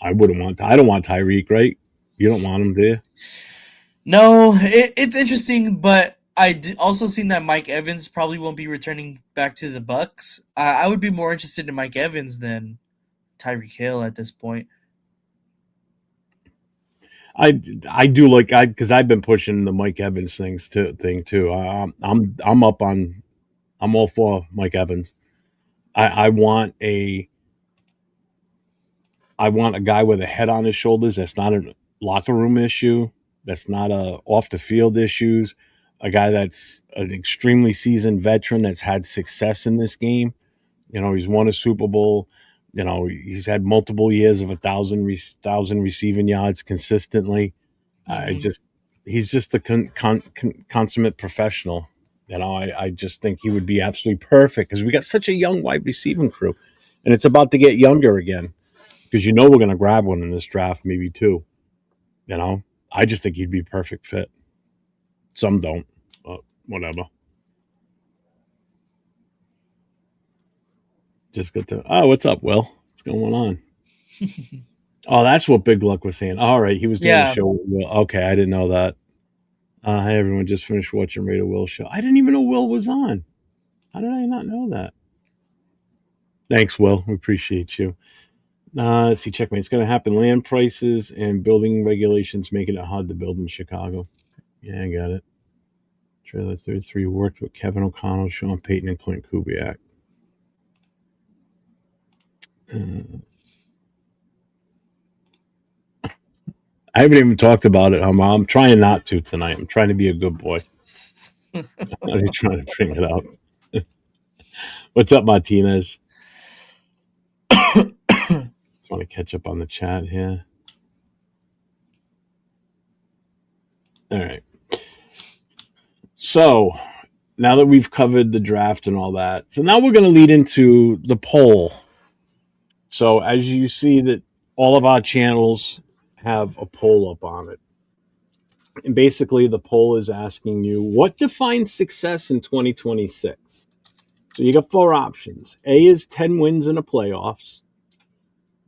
I wouldn't want. I don't want Tyreek, right? You don't want him, do you? No, it's interesting, but I also seen that Mike Evans probably won't be returning back to the Bucks. I would be more interested in Mike Evans than Tyreek Hill at this point. I do like because I've been pushing the Mike Evans thing too. I'm up on. I'm all for Mike Evans. I want a guy with a head on his shoulders. That's not a locker room issue. That's not a off the field issues. A guy that's an extremely seasoned veteran that's had success in this game. You know, he's won a Super Bowl. You know, he's had multiple years of 1,000 receiving yards consistently. I Mm-hmm. just he's just a consummate professional. You know, I just think he would be absolutely perfect because we got such a young wide receiving crew, and it's about to get younger again because you know we're going to grab one in this draft, maybe two. You know, I just think he'd be a perfect fit. Some don't, but whatever. Just good to. Oh, what's up, Will? What's going on? Oh, that's what Big Luck was saying. All right, he was doing a Yeah, show with Will. Okay, I didn't know that. Hey, everyone, just finished watching Raider Will show. I didn't even know Will was on. How did I not know that? Thanks, Will. We appreciate you. Let's see, checkmate. It's going to happen. Land prices and building regulations making it hard to build in Chicago. Yeah, I got it. Trailer 33 worked with Kevin O'Connell, Sean Payton, and Clint Kubiak. I haven't even talked about it. I'm trying not to tonight. I'm trying to be a good boy. I'm trying to bring it up. What's up, Martinez? Just want to catch up on the chat here. All right. So now that we've covered the draft and all that, so now we're going to lead into the poll. So as you see that all of our channels have a poll up on it. And basically the poll is asking you what defines success in 2026. So you got four options. A is 10 wins in the playoffs.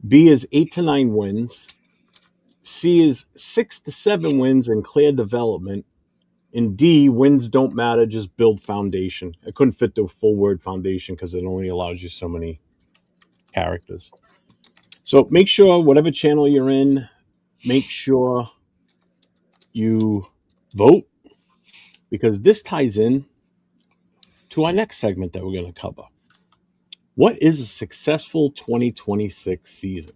B is 8 to 9 wins. C is 6 to 7 wins and clear development. And D, wins don't matter, just build foundation. I couldn't fit the full word foundation because it only allows you so many characters. So make sure, whatever channel you're in, make sure you vote because this ties in to our next segment that we're going to cover. What is a successful 2026 season?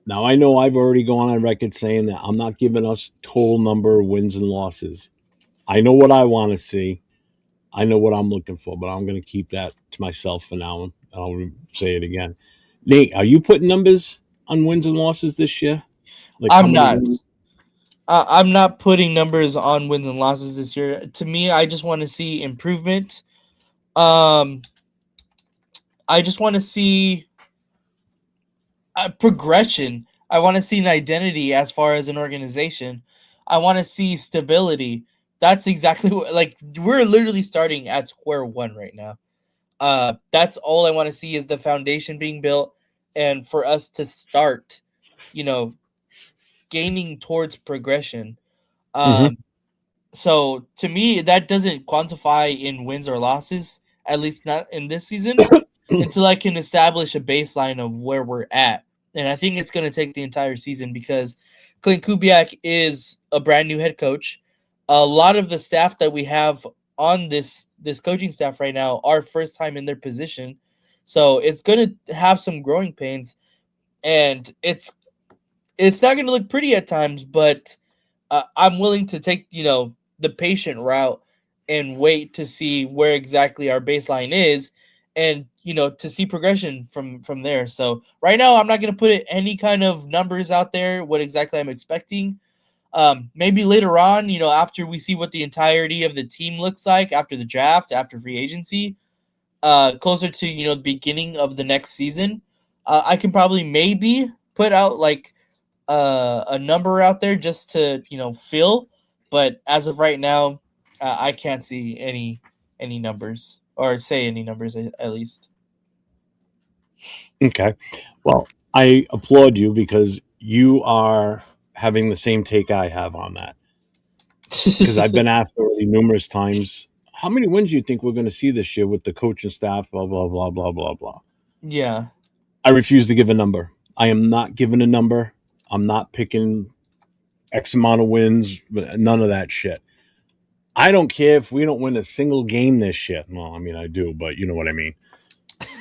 Now, I know I've already gone on record saying that I'm not giving us total number of wins and losses. I know what I want to see. I know what I'm looking for, but I'm going to keep that to myself for now. And I'll say it again. Nate, are you putting numbers on wins and losses this year? Like how I'm many not. wins? I'm not putting numbers on wins and losses this year. To me, I just want to see improvement. Um, I just want to see progression. I want to see an identity as far as an organization. I want to see stability. That's exactly what, like, we're literally starting at square one right now. That's all I want to see is the foundation being built and for us to start, you know, gaining towards progression. Hmm. Um, so to me, that doesn't quantify in wins or losses, at least not in this season, until I can establish a baseline of where we're at. And I think it's going to take the entire season because Clint Kubiak is a brand new head coach. A lot of the staff that we have on this coaching staff right now are first time in their position. So it's going to have some growing pains, and it's not going to look pretty at times, but I'm willing to take the patient route and wait to see where exactly our baseline is, and to see progression from there. So right now, I'm not going to put any kind of numbers out there what exactly I'm expecting. Maybe later on, after we see what the entirety of the team looks like after the draft, after free agency, closer to the beginning of the next season, I can probably maybe put out like a number out there just to fill. But as of right now, I can't see any numbers or say any numbers at least. Okay. Well, I applaud you because you are having the same take I have on that. Because I've been asked already numerous times, how many wins do you think we're going to see this year with the coaching staff? Blah blah blah blah blah blah. Yeah, I refuse to give a number. I am not giving a number. I'm not picking X amount of wins. None of that shit. I don't care if we don't win a single game this year. Well, I mean, I do, but you know what I mean.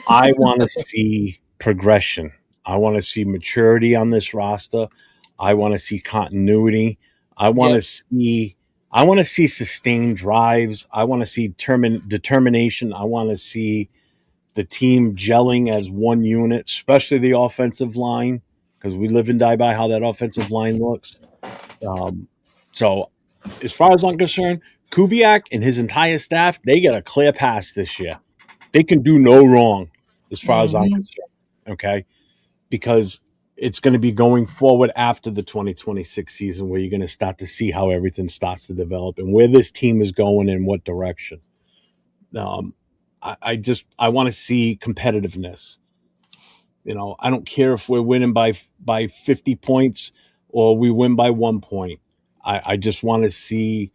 I want to see progression. I want to see maturity on this roster. I want to see continuity. I want to yep, see I want to see sustained drives. I want to see determination. I want to see the team gelling as one unit, especially the offensive line, because we live and die by how that offensive line looks. Um, so, as far as I'm concerned, Kubiak and his entire staff, they get a clear pass this year. They can do no wrong, as far as I'm hmm concerned. Okay, because it's going to be going forward after the 2026 season where you're going to start to see how everything starts to develop and where this team is going in what direction. Um, I want to see competitiveness. I don't care if we're winning by 50 points or we win by 1 point. I just want to see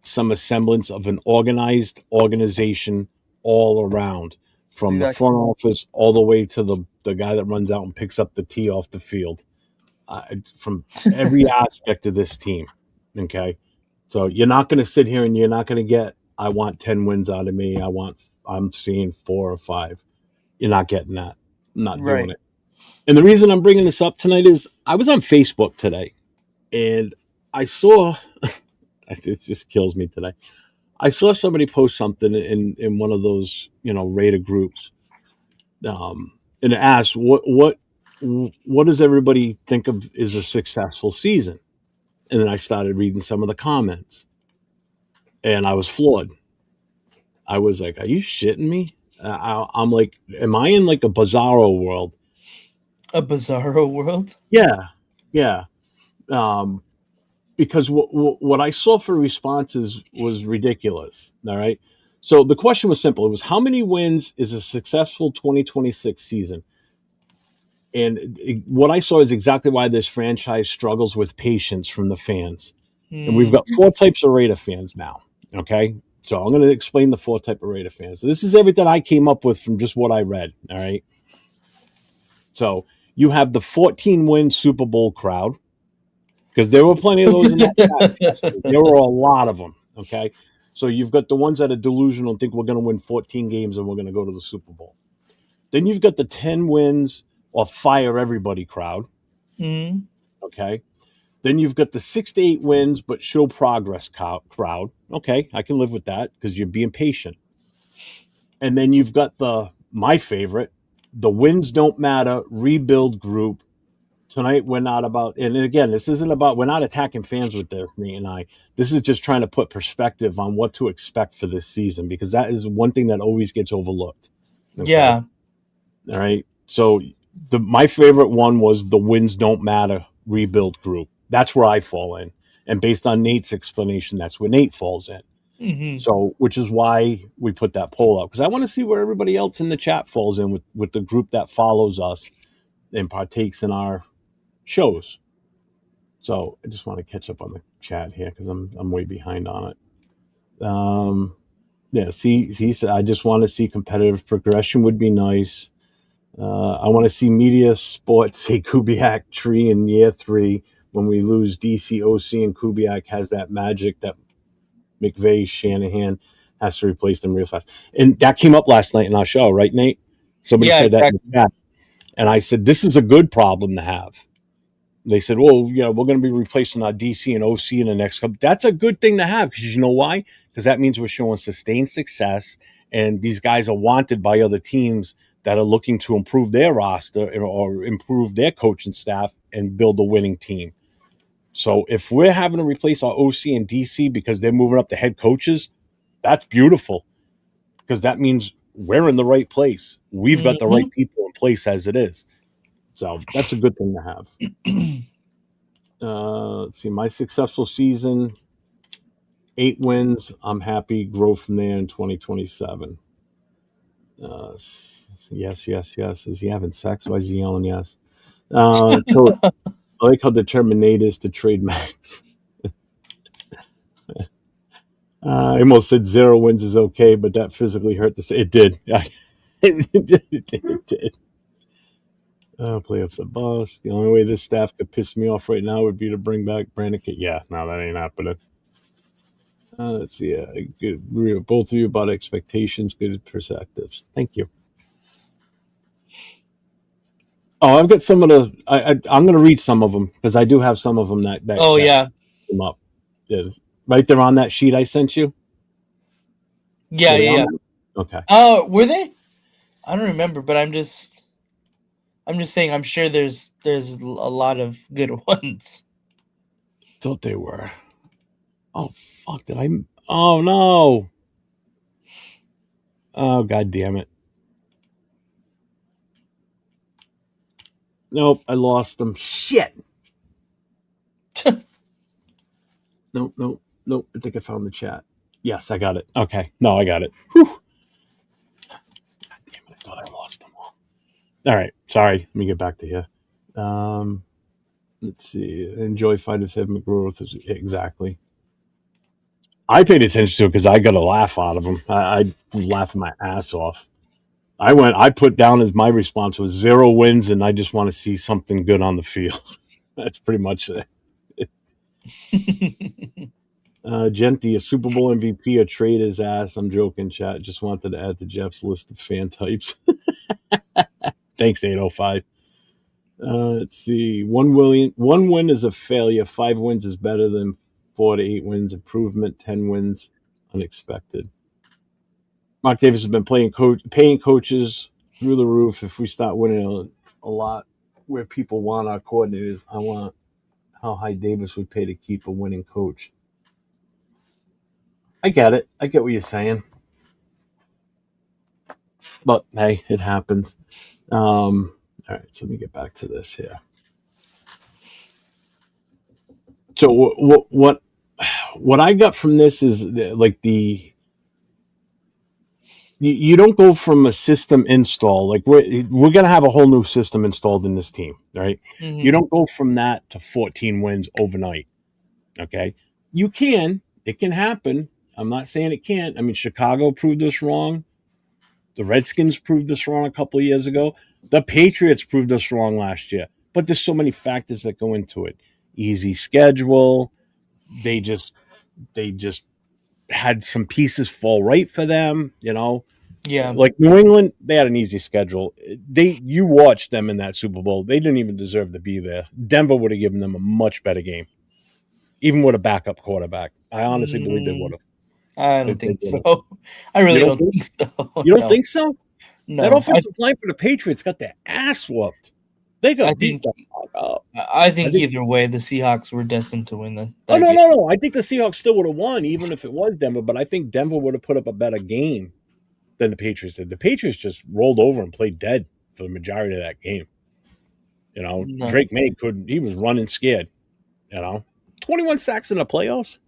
some semblance of an organized organization all around, from the exactly. front office all the way to the guy that runs out and picks up the tee off the field, from every aspect of this team. Okay. So you're not going to sit here and you're not going to get, I want 10 wins out of me. I'm seeing 4 or 5. You're not getting that. I'm not doing Right. it. And the reason I'm bringing this up tonight is I was on Facebook today and I saw, it just kills me today. I saw somebody post something in one of those, Raider groups, and it asked what does everybody think of is a successful season? And then I started reading some of the comments, and I was floored. I was like, "Are you shitting me?" I'm like, "Am I in like a bizarro world?" A bizarro world. Yeah, yeah. Um, because what I saw for responses was ridiculous. All right. So the question was simple. It was how many wins is a successful 2026 season? And what I saw is exactly why this franchise struggles with patience from the fans. And we've got Hmm. 4 types of Raider fans now. Okay. So I'm going to explain the 4 type of Raider fans. So this is everything I came up with from just what I read. All right. So you have the 14-win Super Bowl crowd, because there were plenty of those in that chat. Trust me, there were a lot of them. Okay. So you've got the ones that are delusional and think we're going to win 14 games and we're going to go to the Super Bowl. Then you've got the 10 wins or fire everybody crowd. hmm Okay. Then you've got the 6 to 8 wins, but show progress crowd. Okay. I can live with that because you're being patient. And then you've got my favorite, the wins don't matter, rebuild group. Tonight, we're not about, and again, this isn't about, we're not attacking fans with this, Nate and I. This is just trying to put perspective on what to expect for this season because that is one thing that always gets overlooked. Okay. Yeah. All right. So my favorite one was the wins don't matter rebuild group. That's where I fall in. And based on Nate's explanation, that's where Nate falls in. hmm So, which is why we put that poll up because I want to see where everybody else in the chat falls in with the group that follows us and partakes in our shows. So I just want to catch up on the chat here because I'm way behind on it. Yeah, see, he said I just want to see competitive progression would be nice. I want to see media sports say Kubiak tree in year 3 when we lose DC, OC, and Kubiak has that magic that McVay, Shanahan has to replace them real fast. And that came up last night in our show, right, Nate? Somebody Yeah, said that in exactly. the chat. And I said, this is a good problem to have. They said, well, we're going to be replacing our DC and OC in the next couple. That's a good thing to have because you know why? Because that means we're showing sustained success, and these guys are wanted by other teams that are looking to improve their roster or improve their coaching staff and build a winning team. So if we're having to replace our OC and DC because they're moving up the head coaches, that's beautiful because that means we're in the right place. We've got the right Hmm. people in place as it is. So that's a good thing to have. Let's see, my successful season, 8 wins. I'm happy. Grow from there in 2027. Yes, yes, yes. Is he having sex? Why is he yelling yes? So I like how determined is to trade Max. I almost said 0 wins is okay, but that physically hurt to say. It did. It did. Playoffs a bust. The only way this staff could piss me off right now would be to bring back Brandon. Yeah, no, that ain't happening. Let's see. Good. Both of you about expectations, good perspectives. Thank you. Oh, I've got some of the. I'm going to read some of them because I do have some of them Oh that yeah, come up. Yeah, right there on that sheet I sent you. yeah, Were they yeah, on yeah. that? Okay. Oh, were they? I don't remember, but I'm just saying. I'm sure there's a lot of good ones. Thought they were. Oh fuck! Did I? Oh no! Oh god damn it! Nope, I lost them. Shit! Nope, nope, nope. I think I found the chat. Yes, I got it. Okay. No, I got it. Whew. Damn it! I thought I lost them all. All right. Sorry. Let me get back to here. Um, let's see. Enjoy 5 to 7 growth. Exactly. I paid attention to it because I got a laugh out of them. I was laughing my ass off. I put down as my response was 0 wins, and I just want to see something good on the field. That's pretty much it. Genti, a Super Bowl MVP, or trade his ass. I'm joking, chat. Just wanted to add to Jeff's list of fan types. Thanks, 805. Let's see. 1 win is a failure. 5 wins is better than 4 to 8 wins. Improvement. 10 wins, unexpected. Mark Davis has been paying coaches through the roof. If we start winning a lot, where people want our coordinators, I want how high Davis would pay to keep a winning coach. I get it. I get what you're saying, but hey, it happens. All right, so let me get back to this here. So what I got from this is like you don't go from a system install like we're gonna have a whole new system installed in this team, right? You Hmm. don't go from that to 14 wins overnight. Okay, it can happen. I'm not saying it can't. I mean, Chicago proved us wrong. The Redskins proved us wrong a couple of years ago. The Patriots proved us wrong last year. But there's so many factors that go into it. Easy schedule. They just had some pieces fall right for them, you know. Yeah. Like New England, they had an easy schedule. You watched them in that Super Bowl. They didn't even deserve to be there. Denver would have given them a much better game, even with a backup quarterback. I honestly believe they would Mm, have. I They, don't they think would so. have. I You really don't don't think? think so. You don't No, think so? That no. offensive line for the Patriots got their ass whooped. They I got beat think the fuck up. I I think think. either way, the Seahawks were destined to win Oh that no, game. no, no! I think the Seahawks still would have won, even if it was Denver. But I think Denver would have put up a better game than the Patriots did. The Patriots just rolled over and played dead for the majority of that game. You know, No. Drake May couldn't. He was running scared. You know, 21 sacks in the playoffs.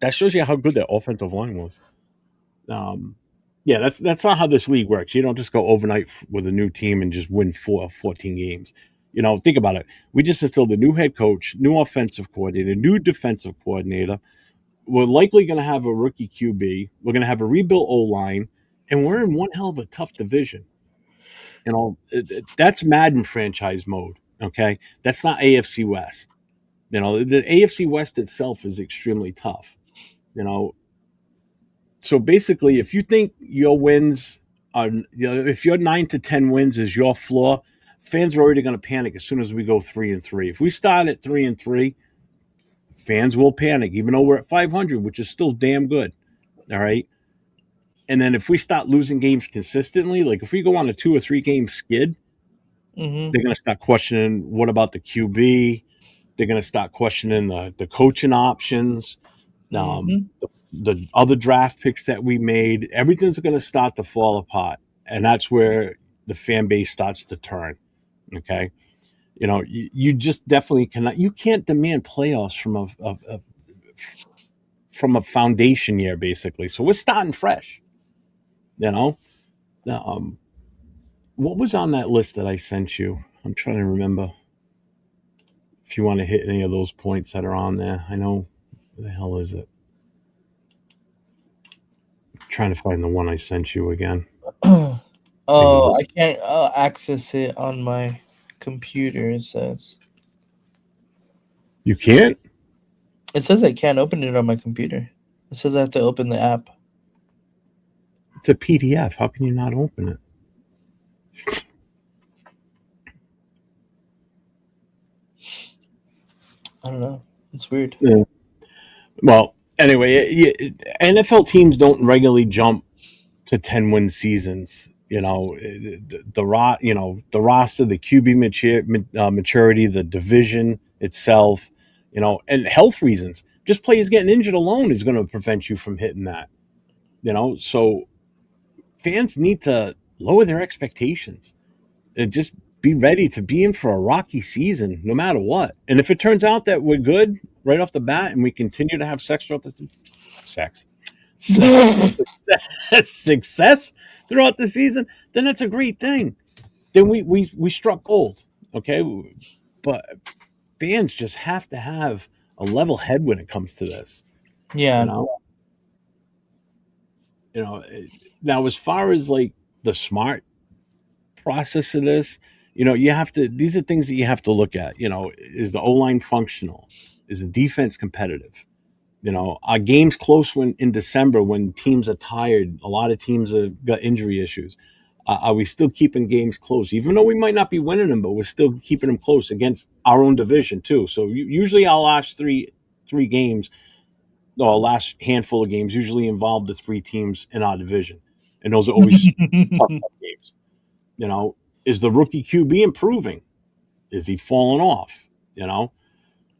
That shows you how good their offensive line was. Um, yeah, that's not how this league works. You don't just go overnight with a new team and just win 14 games. Think about it. We just installed a new head coach, new offensive coordinator, new defensive coordinator. We're likely going to have a rookie QB. We're going to have a rebuilt O line, and we're in one hell of a tough division. That's Madden franchise mode. Okay, that's not AFC West. The AFC West itself is extremely tough. You know, so basically, if you think your wins are, if your 9 to 10 wins is your floor, fans are already going to panic as soon as we go 3-3. If we start at 3-3, fans will panic, even though we're at 500, which is still damn good. All right. And then if we start losing games consistently, like if we go on a 2 or 3 game skid, Mm-hmm. they're going to start questioning what about the QB? They're going to start questioning the coaching options, Mm-hmm. the other draft picks that we made. Everything's going to start to fall apart. And that's where the fan base starts to turn. Okay. You just definitely cannot, you can't demand playoffs from a foundation year, basically. So we're starting fresh, you know? Um, what was on that list that I sent you? I'm trying to remember if you want to hit any of those points that are on there. I know, where the hell is it? I'm trying to find the one I sent you again. Because Oh, I can't access it on my computer. It says. you can't. It says I can't open it on my computer. It says I have to open the app. It's a PDF. How can you not open it? I don't know. It's weird. Yeah. Well, anyway, NFL teams don't regularly jump to 10-win seasons. The roster, the QB maturity, the division itself, and health reasons. Just players getting injured alone is going to prevent you from hitting that. So fans need to lower their expectations and just be ready to be in for a rocky season, no matter what. And if it turns out that we're good right off the bat and we continue to have sex success throughout the season, then that's a great thing. Then we struck gold. Okay, but fans just have to have a level head when it comes to this. You Yeah. know, now as far as like the smart process of this, you have to. These are things that you have to look at. Is the O line functional? Is the defense competitive? Our games close when in December when teams are tired. A lot of teams have got injury issues. Are we still keeping games close, even though we might not be winning them, but we're still keeping them close against our own division too? So usually our last three games, or our last handful of games, usually involve the 3 teams in our division, and those are always tough games. Is the rookie QB improving? Is he falling off?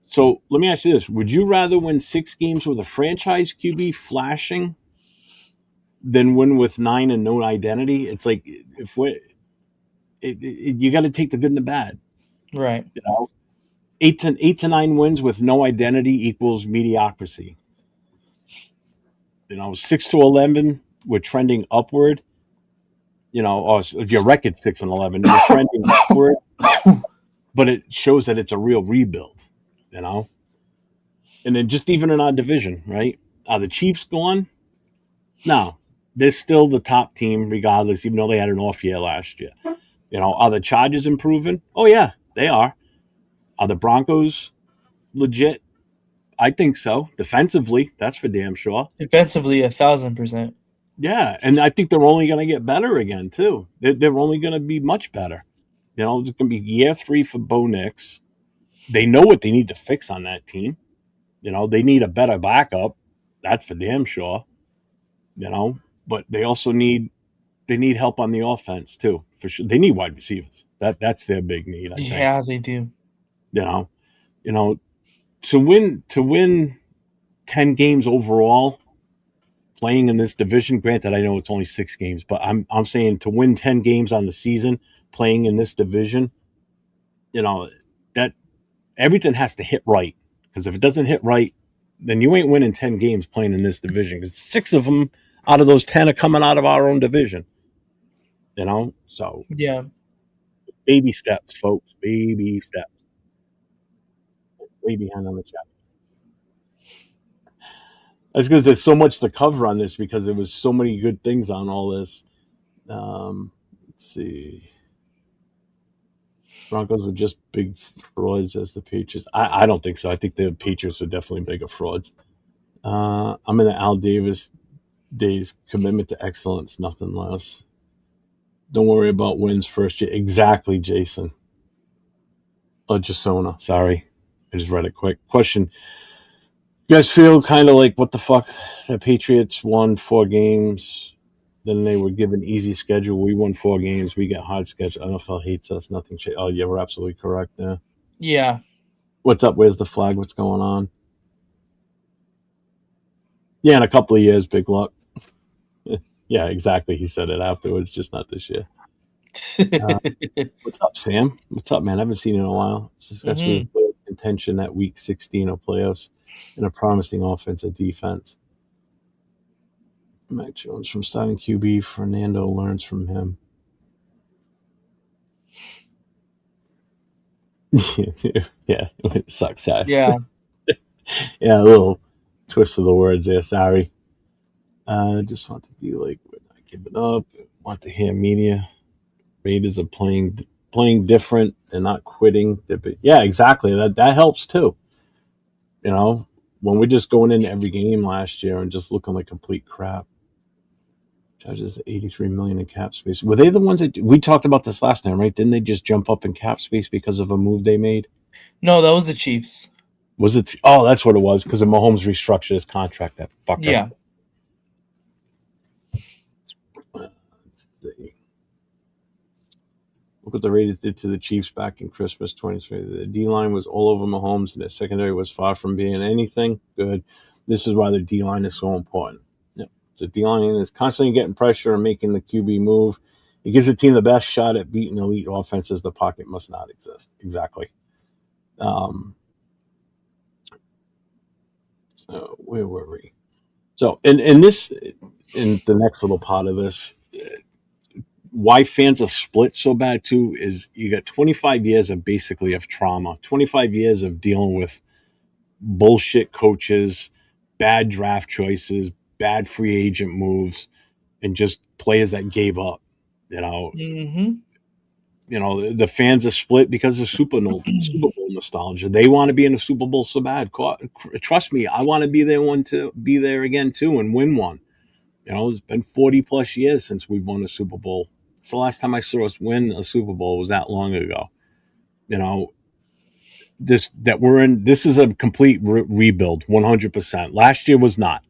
So let me ask you this: would you rather win 6 games with a franchise QB flashing than win with 9 and no identity? It's like if we, you got to take the good and the bad. Right. 8 to 9 wins with no identity equals mediocrity. 6 to 11, we're trending upward. Or your record 6-11, you're trending upward, but it shows that it's a real rebuild. You know, and then just even in our division, right? Are the Chiefs gone? No, they're still the top team regardless, even though they had an off year last year. Are the Chargers improving? Oh yeah, they are. Are the Broncos legit? I think so. Defensively, that's for damn sure. Defensively, 1,000%. Yeah, and I think they're only going to get better again too. They're only going to be much better. It's going to be year 3 for Bo Nix. They know what they need to fix on that team. They need a better backup. That's for damn sure. But they also need help on the offense too. For sure, they need wide receivers. That's their big need. I think. Yeah, they do. You know, you know, to win 10 games overall, playing in this division. Granted, I know it's only 6 games, but I'm saying to win 10 games on the season, playing in this division, that everything has to hit right. Because if it doesn't hit right, then you ain't winning 10 games playing in this division. Because 6 of them out of those 10 are coming out of our own division. So Yeah. Baby steps, folks. Baby steps. Way behind on the chat. That's because there's so much to cover on this because there was so many good things on all this. Let's see. Broncos were just big frauds as the Patriots. I don't think so. I think the Patriots were definitely bigger frauds. I'm in the Al Davis days. Commitment to excellence, nothing less. Don't worry about wins first year. Exactly, Jason. Jasona. Sorry. I just read it quick. Question. You guys feel kind of like, what the fuck? The Patriots won 4 games. Then they were given easy schedule. We won 4 games. We get hard schedule. NFL hates us. Nothing. Oh, yeah, we're absolutely correct there. Yeah. What's up? Where's the flag? What's going on? Yeah, in a couple of years, big luck. Yeah, exactly. He said it afterwards, just not this year. What's up, Sam? What's up, man? I haven't seen you in a while. Success Mhm. with contention at week 16 of playoffs and a promising offensive defense. Mac Jones from starting QB. Fernando learns from him. Yeah, success. Yeah. Yeah, a little twist of the words there. Sorry. Just want to do like we're not giving up. Want to hear media. Raiders are playing different. They're not quitting. Yeah, exactly. That helps too. You know, when we're just going into every game last year and just looking like complete crap. Judges 83 million in cap space. Were they the ones that we talked about this last time, right? Didn't they just jump up in cap space because of a move they made? No, that was the Chiefs. Was it? Oh, that's what it was because of Mahomes restructured his contract. That fucker. Yeah. Look what the Raiders did to the Chiefs back in Christmas 2020. The D line was all over Mahomes, and the secondary was far from being anything good. This is why the D line is so important. Yep. The D line is constantly getting pressure and making the QB move. It gives the team the best shot at beating elite offenses. The pocket must not exist. Exactly. So where were we? So in this, in the next little part of this, why fans are split so bad too is you got 25 years of basically of trauma, 25 years of dealing with bullshit coaches, bad draft choices, bad free agent moves, and just players that gave up. You know, Mhm. the fans are split because of Super Bowl nostalgia. They want to be in the Super Bowl so bad. Trust me, I want to be there be there again too, and win one. It's been 40 plus years since we've won a Super Bowl. It's the last time I saw us win a Super Bowl was that long ago. You know, this is a complete rebuild, 100%. Last year was not.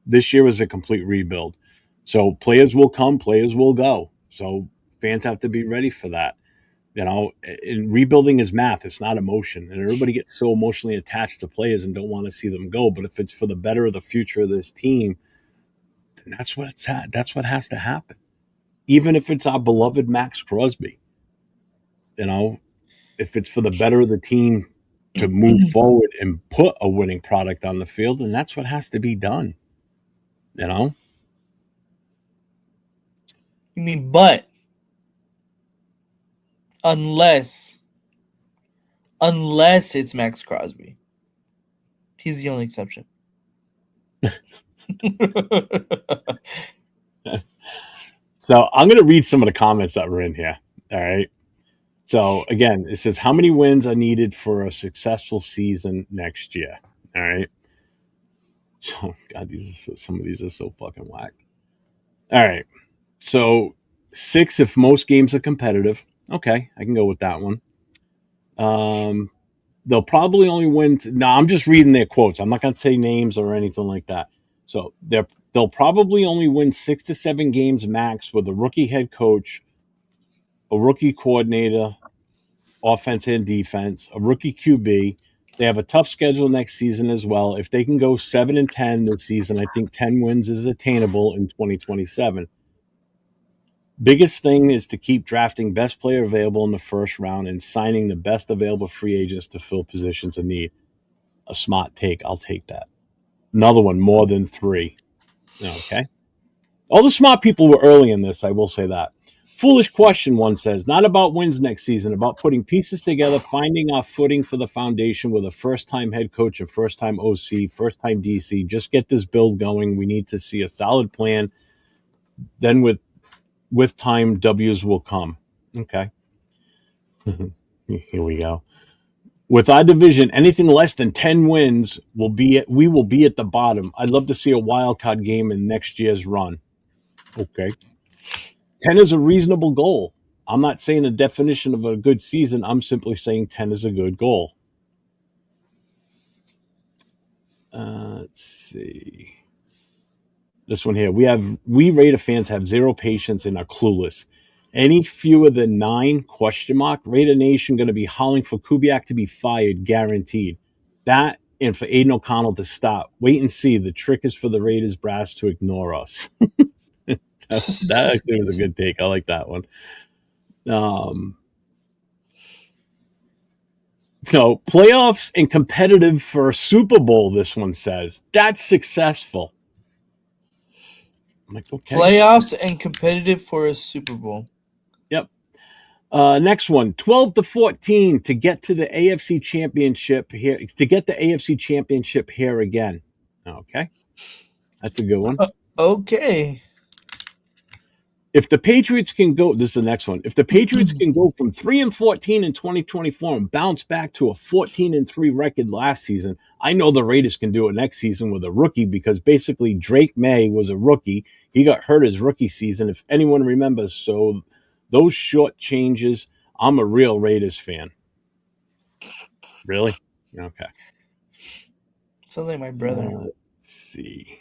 This year was a complete rebuild. So players will come, players will go. So fans have to be ready for that. And rebuilding is math. It's not emotion. And everybody gets so emotionally attached to players and don't want to see them go. But if it's for the better of the future of this team, then that's what it's at. That's what has to happen. Even if it's our beloved Max Crosby, you know, if it's for the better of the team to move forward and put a winning product on the field, then that's what has to be done. You know, You mean, but unless it's Max Crosby, he's the only exception. so I'm going to read some of the comments that were in here. All right. So again, it says how many wins are needed for a successful season next year. All right. So God, some of these are so fucking whack. All right. So 6 if most games are competitive. Okay, I can go with that one. They'll probably only win. No, I'm just reading their quotes. I'm not going to say names or anything like that. So they'll probably only win 6 to 7 games max with a rookie head coach, a rookie coordinator, offense and defense, a rookie QB. They have a tough schedule next season as well. If they can go 7-10 this season, I think 10 wins is attainable in 2027. Biggest thing is to keep drafting best player available in the first round and signing the best available free agents to fill positions of need. A smart take. I'll take that. Another one, more than 3. Okay. All the smart people were early in this. I will say that. Foolish question, one says. Not about wins next season, about putting pieces together, finding our footing for the foundation with a first-time head coach, a first-time OC, first-time DC. Just get this build going. We need to see a solid plan. Then with time, W's will come. Okay. Here we go. With our division, anything less than 10 wins we will be at the bottom. I'd love to see a wild card game in next year's run. Okay. 10 is a reasonable goal. I'm not saying the definition of a good season. I'm simply saying 10 is a good goal. Let's see. This one here. We Raider fans have zero patience and are clueless. Any fewer than 9 ? Raider Nation going to be howling for Kubiak to be fired, guaranteed. That and for Aiden O'Connell to stop. Wait and see. The trick is for the Raiders brass to ignore us. That actually was a good take. I like that one. So playoffs and competitive for a Super Bowl, this one says. That's successful. I'm like, okay. Playoffs and competitive for a Super Bowl. Yep. Next one, 12-14 to get to the AFC Championship here. To get the AFC Championship here again. Okay. That's a good one. Okay. If the Patriots can go, this is the next one. If the Patriots can go from 3-14 in 2024 and bounce back to a 14-3 record last season, I know the Raiders can do it next season with a rookie because basically Drake May was a rookie. He got hurt his rookie season, if anyone remembers. So those short changes, I'm a real Raiders fan. Really? Okay. Sounds like my brother. Let's see.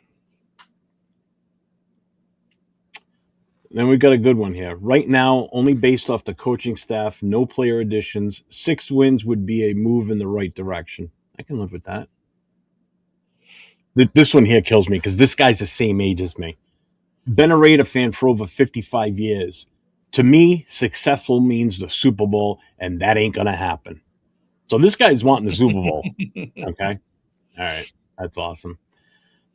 Then we got a good one here. Right now, only based off the coaching staff, no player additions. 6 wins would be a move in the right direction. I can live with that. This one here kills me because this guy's the same age as me. Been a Raider fan for over 55 years. To me, successful means the Super Bowl, and that ain't going to happen. So this guy's wanting the Super Bowl. Okay? All right. That's awesome.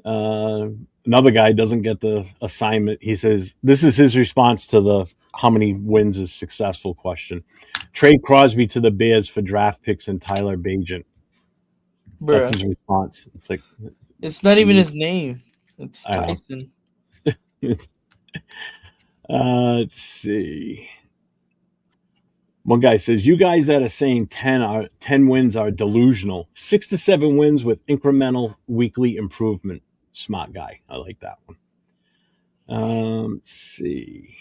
Another guy doesn't get the assignment. He says, this is his response to the how many wins is successful question. Trade Crosby to the Bears for draft picks and Tyler Bagent. That's his response. It's like, it's not even his name. It's Tyson. Let's see. One guy says, you guys that are saying 10 wins are delusional. 6 to 7 wins with incremental weekly improvement. Smart guy. I like that one. Let's see.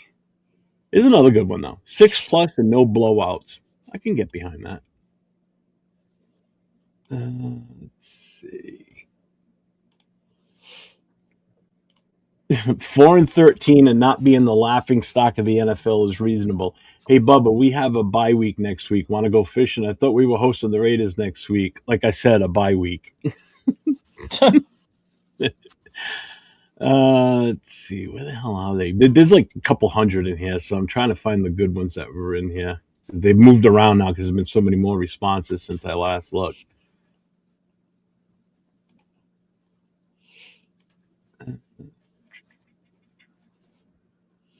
Here's another good one, though. 6+ and no blowouts. I can get behind that. Let's see. 4-13 and not being the laughing stock of the NFL is reasonable. Hey, Bubba, we have a bye week next week. Want to go fishing? I thought we were hosting the Raiders next week. Like I said, a bye week. Let's see. Where the hell are they? There's like a couple hundred in here, so I'm trying to find the good ones that were in here. They've moved around now because there's been so many more responses since I last looked.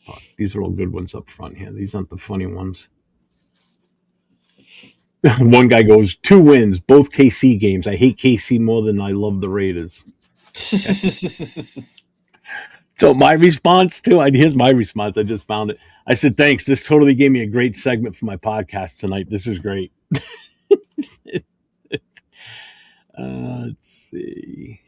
Oh, these are all good ones up front here. These aren't the funny ones. One guy goes, 2 wins, both KC games. I hate KC more than I love the Raiders. So my response too, here's my response. I just found it. I said, thanks. This totally gave me a great segment for my podcast tonight. This is great. Let's see.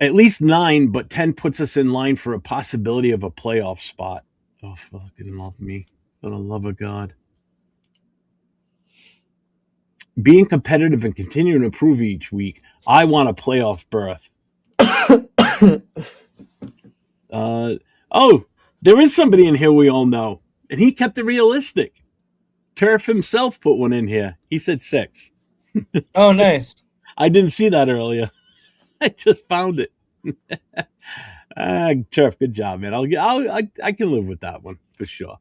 At least 9, but 10 puts us in line for a possibility of a playoff spot. Oh, fucking love me. For the love of God. Being competitive and continuing to improve each week. I want a playoff berth. Oh, there is somebody in here we all know. And he kept it realistic. Turf himself put one in here. He said 6. Oh, nice. I didn't see that earlier. I just found it. Turf, good job, man. I can live with that one for sure.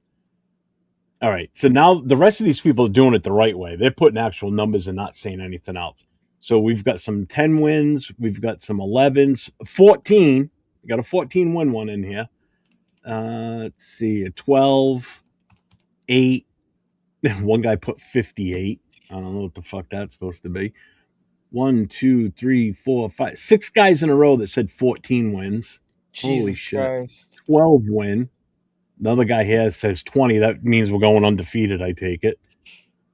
All right, so now the rest of these people are doing it the right way. They're putting actual numbers and not saying anything else. So we've got some 10 wins. We've got some 11s. 14. We got a 14-win one in here. Let's see, a 12, 8. One guy put 58. I don't know what the fuck that's supposed to be. 1, 2, 3, 4, 5, 6 guys in a row that said 14 wins. Holy Jesus shit. Christ. 12 win. Another guy here says 20. That means we're going undefeated, I take it.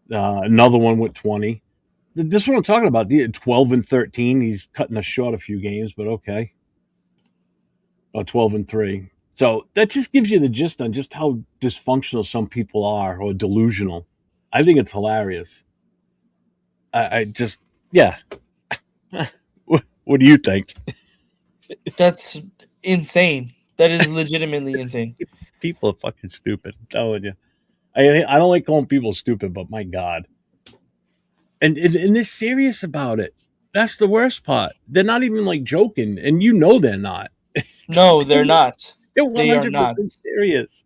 Another one with 20. This is what I'm talking about. 12 and 13. He's cutting us short a few games, but okay. 12 and 3. So that just gives you the gist on just how dysfunctional some people are or delusional. I think it's hilarious. I just, yeah. What do you think? That's insane. That is legitimately insane. People are fucking stupid. I'm telling you. I don't like calling people stupid, but my God. And they're serious about it. That's the worst part. They're not even like joking, and you know they're not. No, they're not. They're They are not. 100% serious.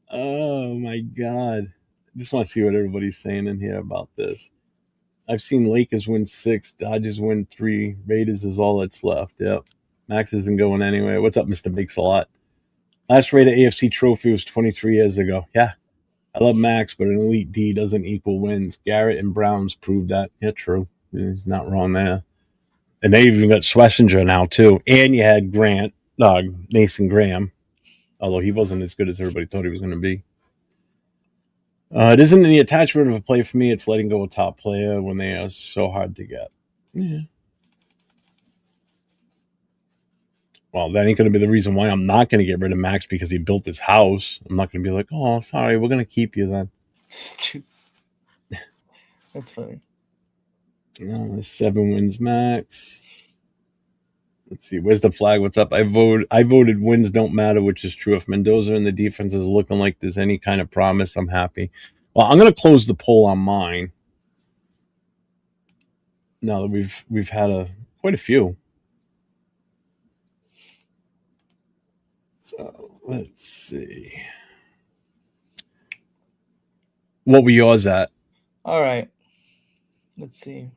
Oh my God. I just want to see what everybody's saying in here about this. I've seen Lakers win 6, Dodgers win 3, Raiders is all that's left. Yep. Max isn't going anywhere. What's up, Mr. Makes a Lot? Last Raider AFC trophy was 23 years ago. Yeah. I love Max, but an elite D doesn't equal wins. Garrett and Browns proved that. Yeah, true. He's not wrong there. And they even got Schlesinger now, too. And you had Grant, Nathan Graham, although he wasn't as good as everybody thought he was going to be. It isn't the attachment of a play for me. It's letting go of a top player when they are so hard to get. Yeah. Well, that ain't going to be the reason why I'm not going to get rid of Max because he built his house. I'm not going to be like, oh, sorry, we're going to keep you then. That's funny. 7 wins Max. Let's see. Where's the flag? What's up? I voted wins don't matter, which is true. If Mendoza and the defense is looking like there's any kind of promise, I'm happy. Well, I'm going to close the poll on mine. Now that we've had quite a few. So let's see. What were yours at? All right. Let's see.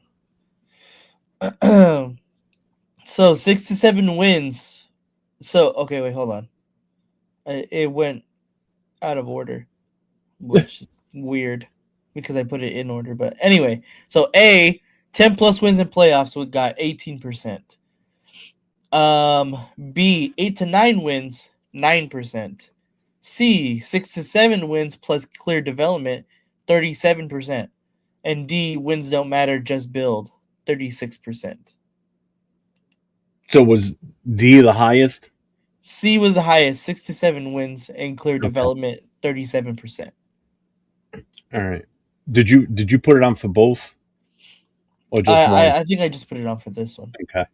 So 67 wins. So okay, wait, hold on. It went out of order, which is weird because I put it in order. But anyway, so A 10 plus wins in playoffs would got 18%. B 8 to 9 wins 9%. C 6 to 7 wins plus clear development 37%. And D wins don't matter, just build 36%. So was D the highest? C was the highest, 6 to 7 wins, and clear Okay. development 37%. All right. Did you put it on for both? Or just one? I think I just put it on for this one. Okay.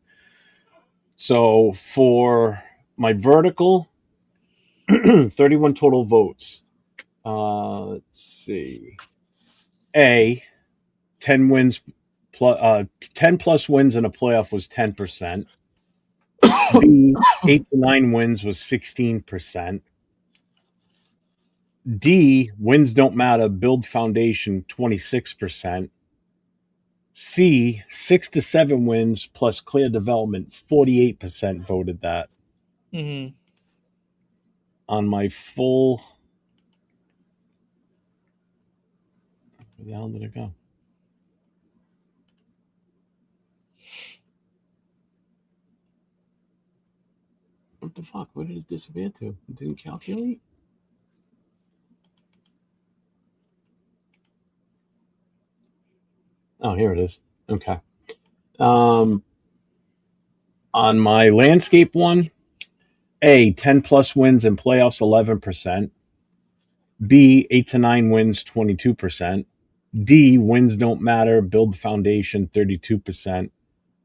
So for my vertical, 31 total votes. Let's see. A, 10 wins plus 10 plus wins in a playoff was 10%. B, 8 to 9 wins was 16%. D, wins don't matter, build foundation 26%. C, 6 to 7 wins plus clear development 48% voted that. Mm-hmm. On my full, where the hell did it go? What the fuck? Where did it disappear to? It didn't calculate? Oh, here it is. Okay. On my landscape one, A, 10 plus wins in playoffs, 11%. B, 8 to 9 wins, 22%. D, wins don't matter, build foundation, 32%.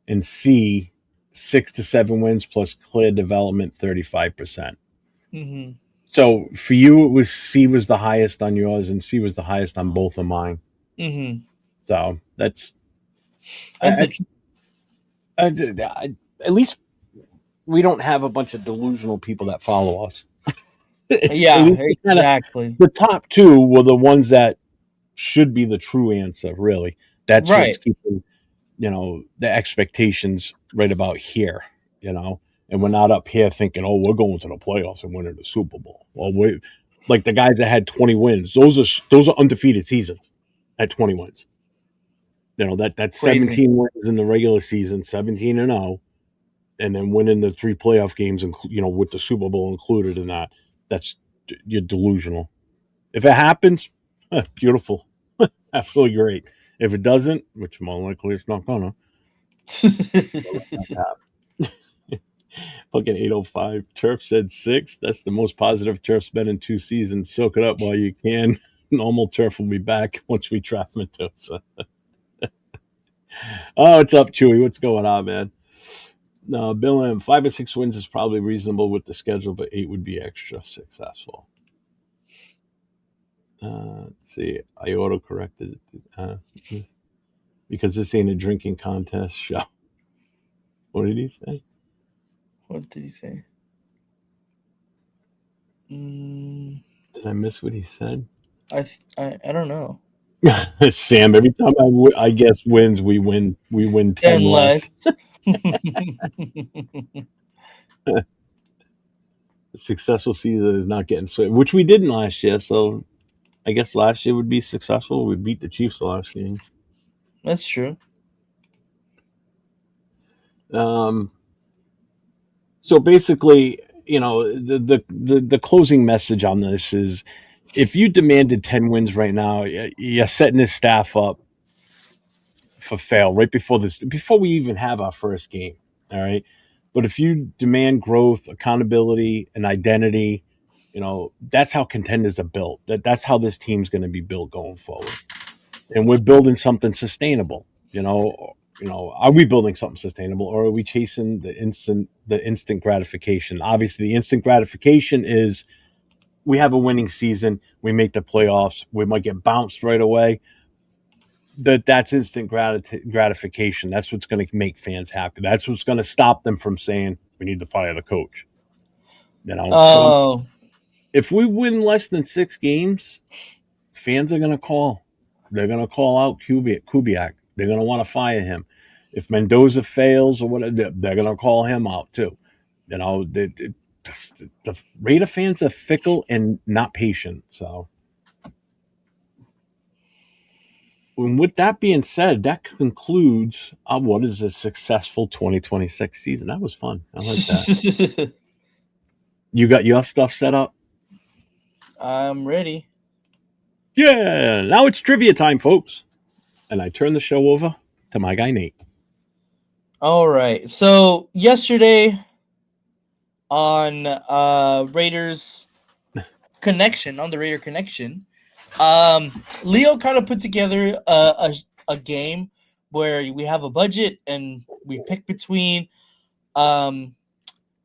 And C, 6 to 7 wins plus clear development, 35%. Mm-hmm. So for you, it was C was the highest on yours, and C was the highest on both of mine. Mm-hmm. So that's That's at least we don't have a bunch of delusional people that follow us. yeah, exactly. The top two were the ones that should be the true answer, really. That's Right. what's keeping, the expectations right about here, and we're not up here thinking, oh, we're going to the playoffs and winning the Super Bowl. Well, we like the guys that had 20 wins. Those are undefeated seasons at 20 wins. You know that's Crazy. 17 wins in the regular season, 17-0, and then winning the 3 playoff games, with the Super Bowl included in that. That's You're delusional. If it happens, beautiful, absolutely great. If it doesn't, which more likely it's not gonna, fucking 805. Turf said 6. That's the most positive Turf's been in 2 seasons. Soak it up while you can. Normal Turf will be back once we draft Mendoza. Oh, what's up, Chewy? What's going on, man? No, Bill M. 5 or 6 wins is probably reasonable with the schedule, but 8 would be extra successful. Let's see. I auto corrected it because this ain't a drinking contest show. What did he say? What did he say? Did I miss what he said? I don't know. Sam, every time I guess wins, we win 10 less. A successful season is not getting swept, which we didn't last year. So I guess last year would be successful. We beat the Chiefs last game. That's true. So basically, the closing message on this is, if you demanded 10 wins right now, you're setting this staff up for fail right before we even have our first game. All right. But if you demand growth, accountability, and identity, that's how contenders are built. That's how this team's going to be built going forward. And we're building something sustainable. Are we building something sustainable, or are we chasing the instant gratification? Obviously, the instant gratification is we have a winning season, we make the playoffs, we might get bounced right away. That's instant gratification. That's what's going to make fans happy. That's what's going to stop them from saying we need to fire the coach. Oh, If we win less than 6 games, fans are going to call. They're going to call out Kubiak. They're going to want to fire him. If Mendoza fails or whatever, they're going to call him out too. The Raider fans are fickle and not patient. So, and with that being said, that concludes what is a successful 2026 season. That was fun. I like that. You got your stuff set up? I'm ready. Yeah. Now it's trivia time, folks. And I turn the show over to my guy, Nate. All right. So yesterday on Raiders Connection, on the Raider Connection, Leo kind of put together a game where we have a budget and we pick between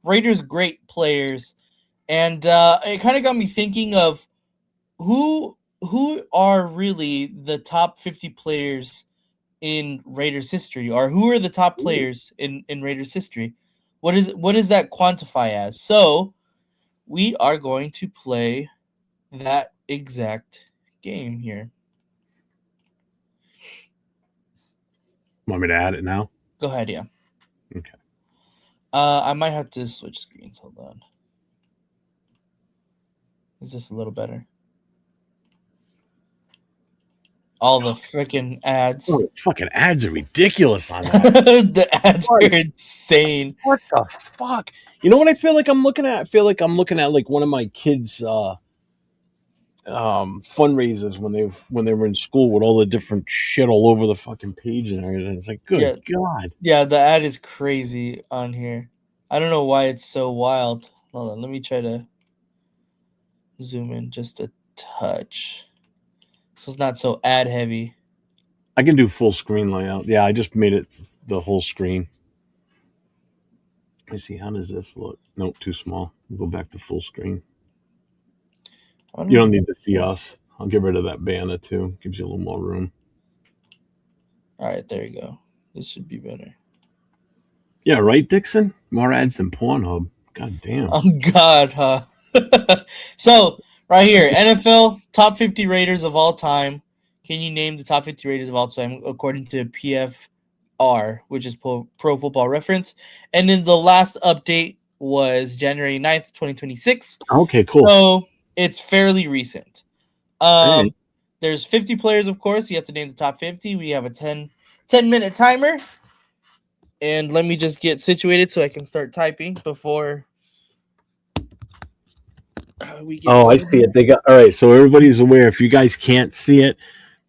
Raiders great players, and it kind of got me thinking of who are really the top 50 players in Raiders history, or who are the top players in Raiders history. What does that quantify as? So we are going to play that exact game here. Want me to add it now? Go ahead, yeah. Okay. I might have to switch screens. Hold on. Is this a little better? All the freaking ads. Oh, the fucking ads are ridiculous on that. The ads are insane. What the fuck? You know what I feel like I'm looking at? I feel like I'm looking at like one of my kids' fundraisers when they were in school with all the different shit all over the fucking page and everything. It's like, good God. Yeah, the ad is crazy on here. I don't know why it's so wild. Hold on, let me try to zoom in just a touch. So it's not so ad heavy. I can do full screen layout. Yeah, I just made it the whole screen. Let me see, how does this look? Nope, too small. We'll go back to full screen. You don't need to see us. I'll get rid of that banner too. Gives you a little more room. All right, there you go. This should be better. Yeah, right, Dixon? More ads than Pornhub. God damn. Oh, God, huh? So, right here, NFL top 50 Raiders of all time. Can you name the top 50 Raiders of all time according to PFF? which is Pro Football Reference. And then the last update was January 9th, 2026. Okay, cool. So it's fairly recent. right. There's 50 players, of course. You have to name the top 50. We have a 10-minute timer. And let me just get situated so I can start typing before we get Oh, I going see here. it. They got all right. So everybody's aware. If you guys can't see it,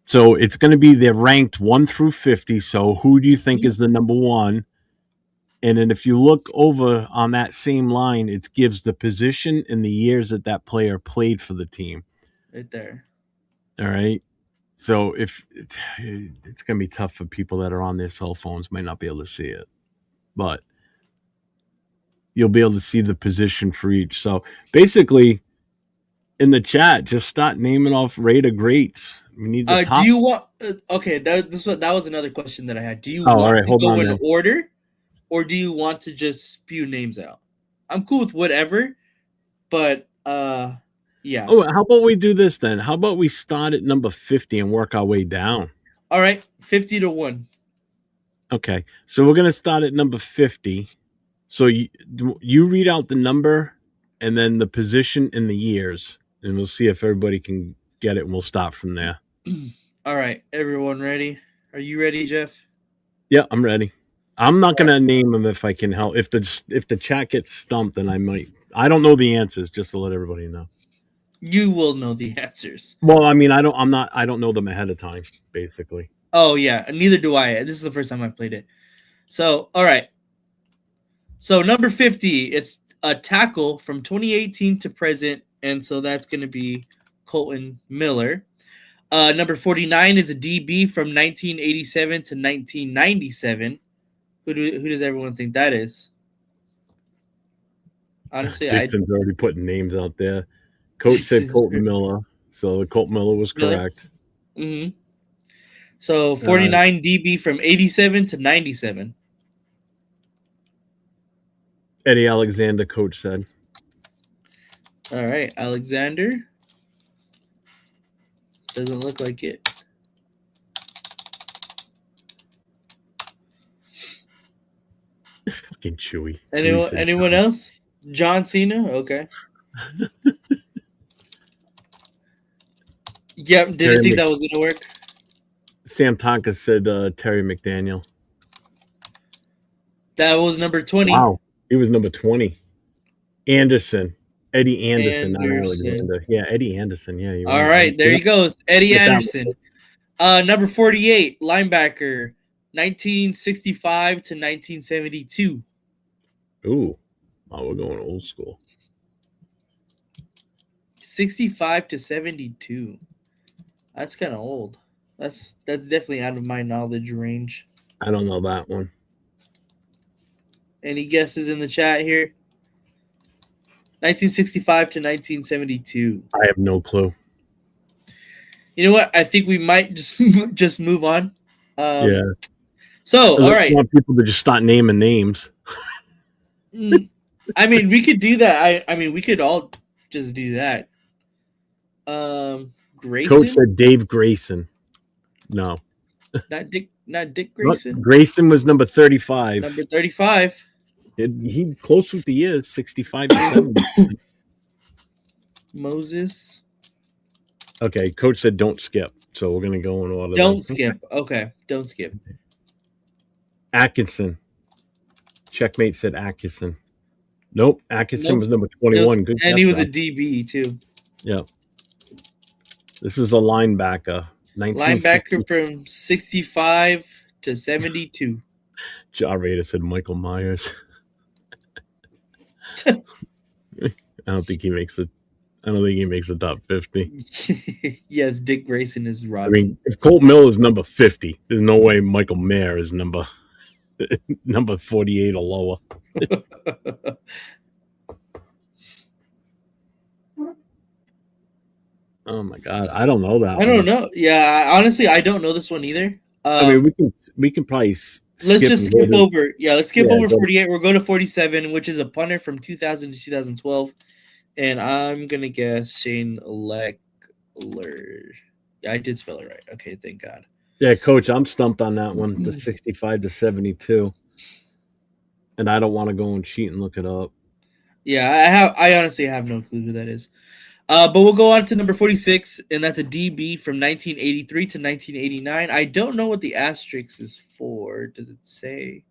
so it's going to be they're ranked 1 through 50. So who do you think is the number one? And then if you look over on that same line, it gives the position and the years that that player played for the team. Right there. All right. So if it's going to be tough for people that are on their cell phones, might not be able to see it, but you'll be able to see the position for each. So basically, in the chat, just start naming off rate of greats. We need the Do top. you want? Okay, that was another question that I had. Do you Oh, all want right. to Hold go on in then. order, or do you want to just spew names out? I'm cool with whatever, but yeah. Oh, how about we do this then? How about we start at number 50 and work our way down? All right, 50-1. Okay. So we're going to start at number 50. So you read out the number and then the position and the years, and we'll see if everybody can get it, and we'll start from there. All right, everyone ready? Are you ready, Jeff? Yeah, I'm ready. I'm not going to name them if I can help. If the chat gets stumped, then I might. I don't know the answers, just to let everybody know. You will know the answers. Well, I mean, I don't know them ahead of time, basically. Oh yeah, neither do I. This is the first time I played it. So, all right. So number 50, it's a tackle from 2018 to present, and so that's going to be Colton Miller. Number 49 is a DB from 1987 to 1997. Who does everyone think that is? Honestly, Dixon's already putting names out there. Coach said Colton Miller, so Colt Miller was correct. Mm-hmm. So 49 DB from 87 to 97. Eddie Alexander, coach said. All right, Alexander. Doesn't look like it. Fucking Chewy. Anyone else? John Cena? Okay. Yep, didn't think that was going to work. Sam Tonka said Terry McDaniel. That was number 20. Wow. He was number 20. Anderson. Eddie Anderson, not Alexander. Yeah, Eddie Anderson. Yeah, you're All right, there he goes. Eddie Anderson. Number 48, linebacker, 1965 to 1972. Ooh. Oh, we're going old school. 65 to 72. That's kind of old. That's definitely out of my knowledge range. I don't know that one. Any guesses in the chat here? 1965 to 1972. I have no clue. You know what? I think we might just move on. Yeah. So, all right. I want people to just start naming names. I mean, we could do that. I mean, we could all just do that. Grayson? Coach said Dave Grayson. No. Not Dick Grayson. Grayson was number 35. Number 35. He close with the years, 65 to 70. Moses. Okay, coach said don't skip. So we're going to go in order. Don't skip. Okay, don't skip. Atkinson. Checkmate said Atkinson. Nope, Atkinson was number 21. Good and he was a DB too. Yeah. This is a linebacker. Linebacker from 65 to 72. Ja Raider said Michael Myers. I don't think he makes the top 50. Yes, Dick Grayson is Robin. I mean, if Colt Mill is number 50, there's no way Michael Mayer is number 48 or lower. Oh my god, I don't know that. I don't know. Yeah, honestly, I don't know this one either. I mean, we can probably. Let's just skip over. Yeah, let's skip over 48. We'll go to 47, which is a punter from 2000 to 2012, and I'm gonna guess Shane Leckler. Yeah, I did spell it right. Okay, thank God. Yeah, Coach, I'm stumped on that one. The 65 to 72, and I don't want to go and cheat and look it up. Yeah, I honestly have no clue who that is. But we'll go on to number 46, and that's a DB from 1983 to 1989. I don't know what the asterisk is for. Does it say?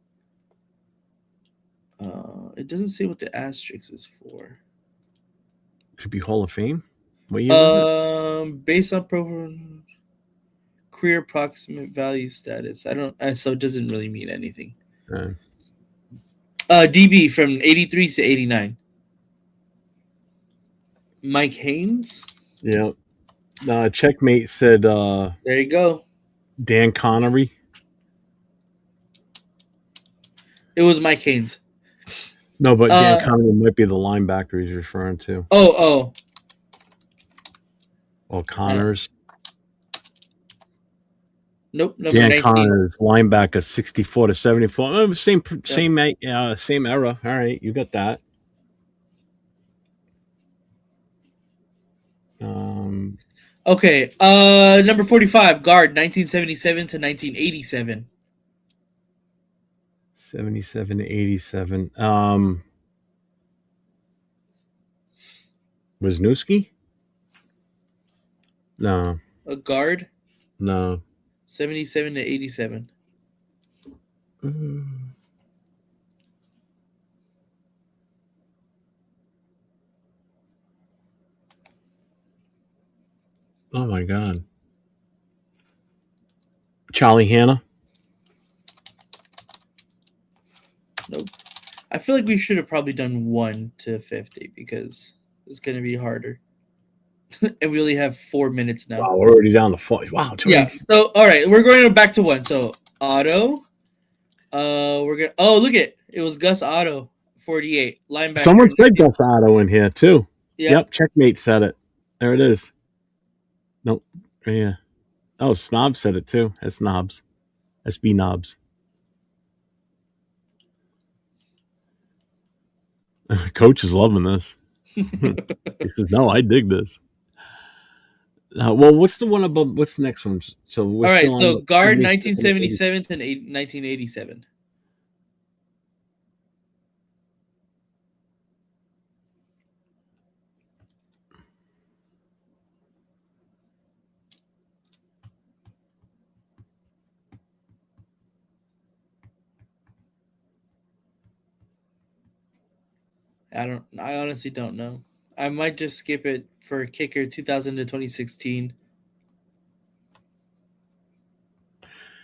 It doesn't say what the asterisk is for. Could be Hall of Fame. What year is it? Based on career approximate value status. I don't. So it doesn't really mean anything. DB from 83 to 89. Mike Haynes. Yeah. Checkmate said There you go. Dan Connery. It was Mike Haynes. No, but Dan Connery might be the linebacker he's referring to. Oh. Or Connors. Nope. Number Dan 19. Connors, linebacker, 64 to 74. Oh, same era. All right, you got that. Okay. Number 45, guard, 1977 to 1987. 77 to 87. Wisniewski? No. A guard, No. 77 to 87. Oh my God. Charlie Hanna? Nope. I feel like we should have probably done 1 to 50 because it's going to be harder. And we only have 4 minutes now. Wow, we're already down to 40. Wow. Yeah. So, all right, we're going back to 1. So, Otto. We're gonna. Oh, look it was Gus Otto, 48 linebacker. Someone said Gus Otto in here too. Yep. Checkmate said it. There it is. Nope. Yeah. Oh, Snob said it too. That's Knobs. SB Knobs. Coach is loving this. He says, "No, I dig this." Well, what's the one above? What's the next one? So we're all right. still So on guard 1977 to 1987. I honestly don't know. I might just skip it for kicker 2000 to 2016.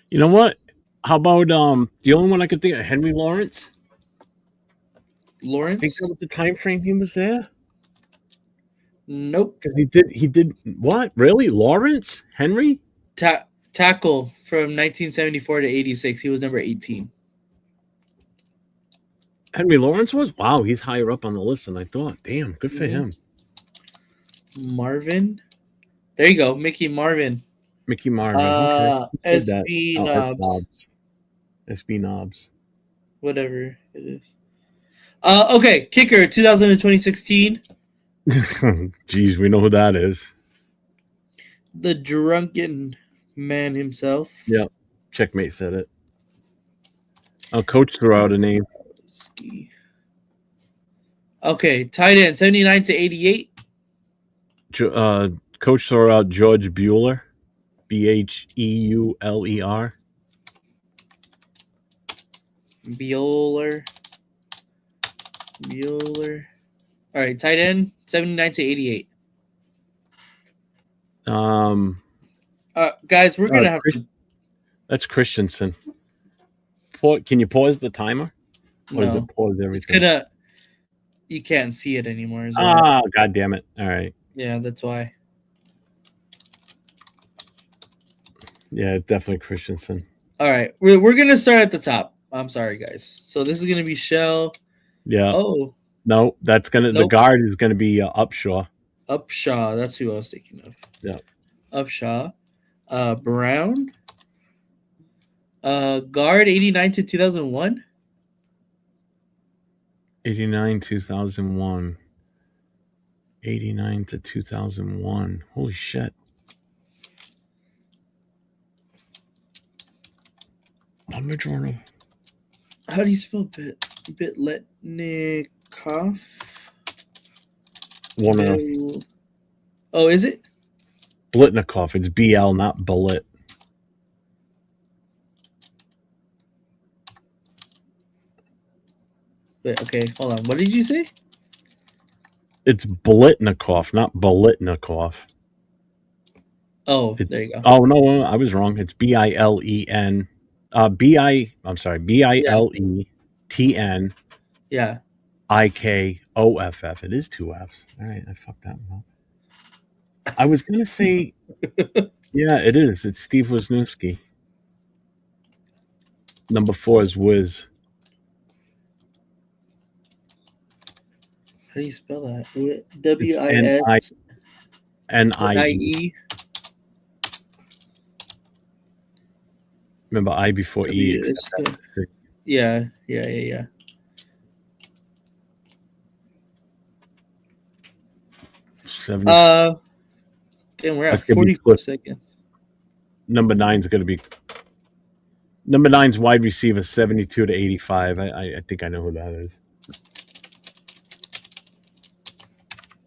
You know what? How about the only one I could think of, Henry Lawrence? Lawrence? I think that was the time frame he was there. Nope. Because he did what? Really? Lawrence? Henry? Tackle from 1974 to 86. He was number 18. Henry Lawrence was? Wow, he's higher up on the list than I thought. Damn, good for him. Marvin. There you go, Mickey Marvin. Mickey Marvin. Okay. SB Knobs. SB Knobs. Whatever it is. Okay, kicker 2000 to 2016. Jeez, we know who that is. The drunken man himself. Yep. Checkmate said it. Coach threw out a name. Okay, tight end 79 to 88. Coach threw out George Bueller. Bheuler. Bueller. All right, tight end 79 to 88. Guys, we're gonna have to. That's Christensen. Can you pause the timer? Or does it pause everything? It's gonna. You can't see it anymore. As well. Ah, God damn it! All right. Yeah, that's why. Yeah, definitely Christensen. All right, we're gonna start at the top. I'm sorry, guys. So this is gonna be Shell. Yeah. Oh. No, that's gonna. Nope. The guard is gonna be Upshaw. Upshaw. That's who I was thinking of. Yeah. Upshaw. Brown. Guard 89 to 2001. 89 2001. 89 to 2001. Holy shit. I'm not drawing a How do you spell Bitletnikov? one of Bil. Oh, is it? Blitnikoff. It's BL, not Bullet. Wait, okay, hold on. What did you say? It's Blitnikoff, not Bolitnikov. Oh, It's there you go. oh no, I was wrong. It's BILEN. I'm sorry, Yeah, BILETN yeah. IKOFF. It is two F's. All right, I fucked that one up. I was gonna say, yeah, it is. It's Steve Wisniewski. Number 4 is Wiz. How do you spell that? W It's I N I S N N I I E. E Remember I before E, W except S. that's the six. Yeah, yeah, yeah, yeah. 70. Damn, we're That's at gonna be 44 Cliff. seconds. Number 9's gonna be number 9's wide receiver, 72 to 85. I think I know who that is.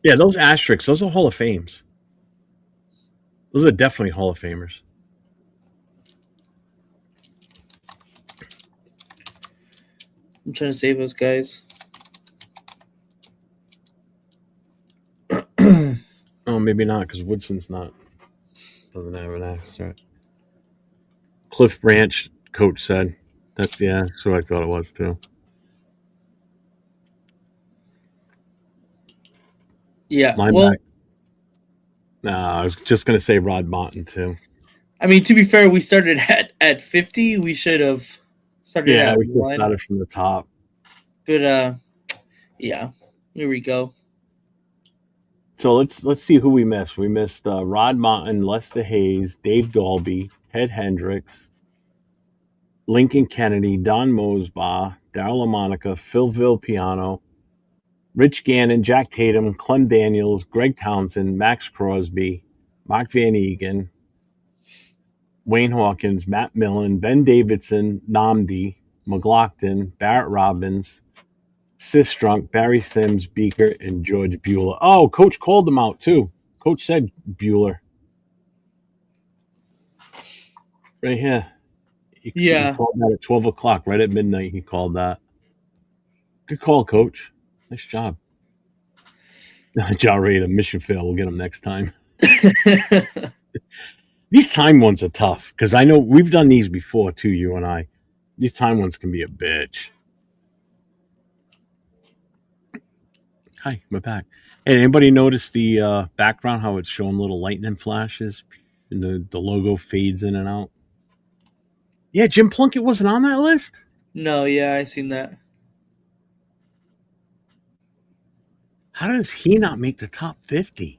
Yeah, those asterisks, those are Hall of Fames. Those are definitely Hall of Famers. I'm trying to save us, guys. Oh, maybe not, because Woodson's doesn't have an asterisk. Cliff Branch, coach said. That's what I thought it was too. Yeah, Linebacker. well, Nah, I was just gonna say Rod Martin too. I mean, to be fair, we started at 50. We should have started Yeah, at we just 1. started from the top. But, yeah, here we go. So let's see who we missed. We missed Rod Martin, Lester Hayes, Dave Dalby, Ted Hendricks, Lincoln Kennedy, Don Mosbaugh, Darryl LaMonica, Phil Villapiano, Rich Gannon, Jack Tatum, Clem Daniels, Greg Townsend, Max Crosby, Mark Van Egan, Wayne Hawkins, Matt Millen, Ben Davidson, Namdi, McLaughlin, Barrett Robbins, Sistrunk, Barry Sims, Beaker, and George Bueller. Oh, Coach called them out too. Coach said Bueller. Right here. He Yeah. called that at 12 o'clock, right at midnight. He called that. Good call, Coach. Nice job. Jaw rate, a mission fail. We'll get him next time. These time ones are tough because I know we've done these before too, you and I. These time ones can be a bitch. Hi, we're back. Hey, anybody notice the background, how it's showing little lightning flashes and the logo fades in and out? Yeah, Jim Plunkett wasn't on that list. No, yeah, I seen that. How does he not make the top 50?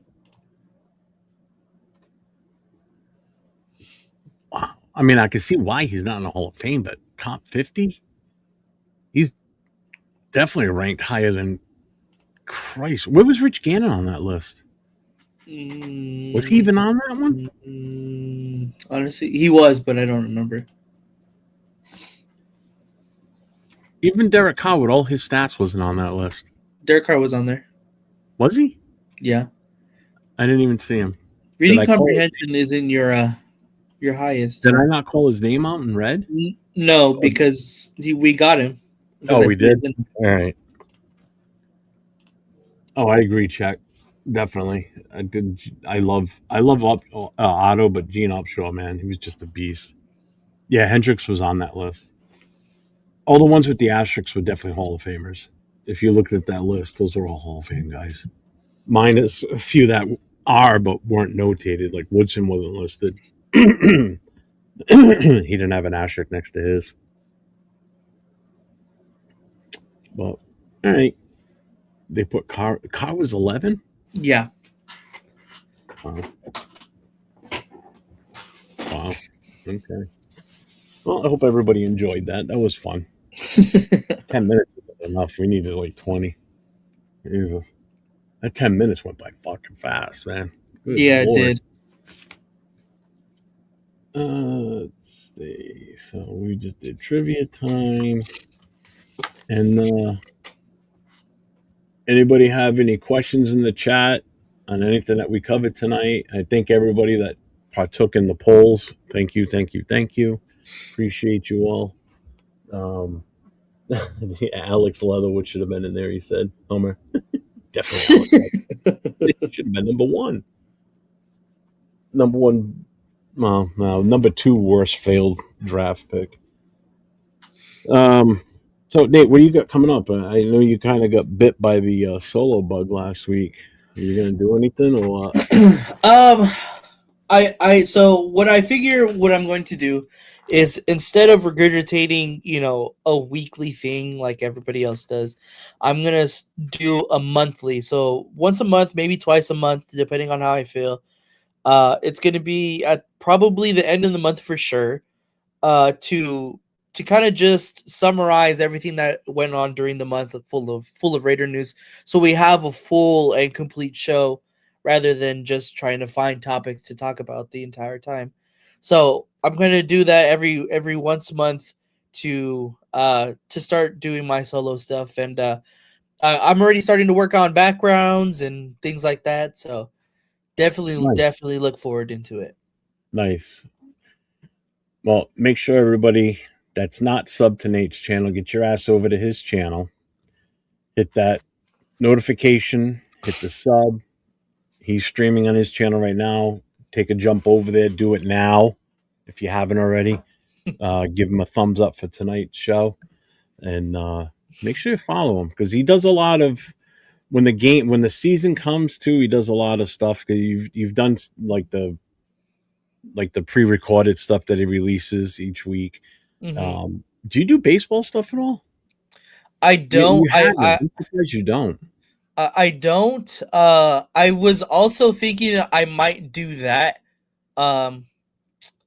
Wow. I mean, I can see why he's not in the Hall of Fame, but top 50? He's definitely ranked higher than Christ. Where was Rich Gannon on that list? Was he even on that one? Honestly, he was, but I don't remember. Even Derek Carr, with all his stats, wasn't on that list. Derek Carr was on there. Was he? Yeah. I didn't even see him. Reading comprehension isn't your highest. Did I not call his name out in red? No, because we got him. Oh, we did? All right. Oh, I agree, Chuck. Definitely. I did. I love Otto, but Gene Upshaw, man, he was just a beast. Yeah, Hendricks was on that list. All the ones with the asterisks were definitely Hall of Famers. If you looked at that list, those are all Hall of Fame guys. Minus a few that are but weren't notated, like Woodson wasn't listed. He didn't have an asterisk next to his. But all right, they put Carr. Carr was 11. Yeah. Wow. Wow. Okay. Well, I hope everybody enjoyed that. That was fun. 10 minutes isn't enough. We needed like 20. Jesus. That 10 minutes went by fucking fast, man. Good Yeah, Lord. it did. Let's see. So we just did trivia time. And anybody have any questions in the chat on anything that we covered tonight? I thank everybody that partook in the polls. Thank you, thank you, thank you. Appreciate you all. Um, Alex Leatherwood should have been in there, he said. Homer. Definitely Alex. He should have been number one. Number one, well, no, number two worst failed draft pick. So Nate, what do you got coming up? I know you kind of got bit by the solo bug last week. Are you gonna do anything or what? So what I figure what I'm going to do is instead of regurgitating, a weekly thing like everybody else does, I'm gonna do a monthly. So once a month, maybe twice a month, depending on how I feel. It's gonna be at probably the end of the month for sure. To kind of just summarize everything that went on during the month, full of Raider news, so we have a full and complete show rather than just trying to find topics to talk about the entire time. So I'm going to do that every once a month to start doing my solo stuff, and I'm already starting to work on backgrounds and things like that. So Nice, definitely look forward into it. nice. Well, make sure everybody that's not sub to Nate's channel, get your ass over to his channel. Hit that notification. Hit the sub. He's streaming on his channel right now. Take a jump over there. Do it now if you haven't already. Give him a thumbs up for tonight's show, and make sure you follow him because he does a lot of when the season comes too. He does a lot of stuff. You've done like the pre-recorded stuff that he releases each week. Hmm. Do you do baseball stuff at all? I don't. You haven't. Just because you don't. I don't. I was also thinking I might do that. Um,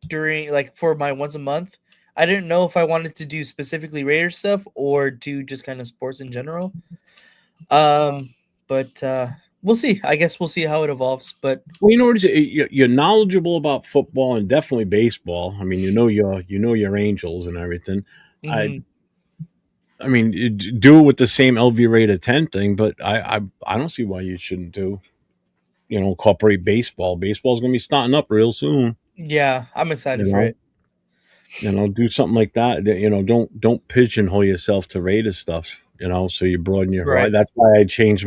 during like for my once a month. I didn't know if I wanted to do specifically Raiders stuff or do just kind of sports in general. But we'll see. I guess we'll see how it evolves. But Well, you know what? You're knowledgeable about football and definitely baseball. I mean, your Angels and everything. I mhm, I mean, do it with the same LV rate of 10 thing, but I don't see why you shouldn't incorporate baseball. Baseball's going to be starting up real soon. yeah, I'm You excited for know, it. do something like that. Don't pigeonhole yourself to Raiders stuff. So you broaden your Right. horizon. That's why I changed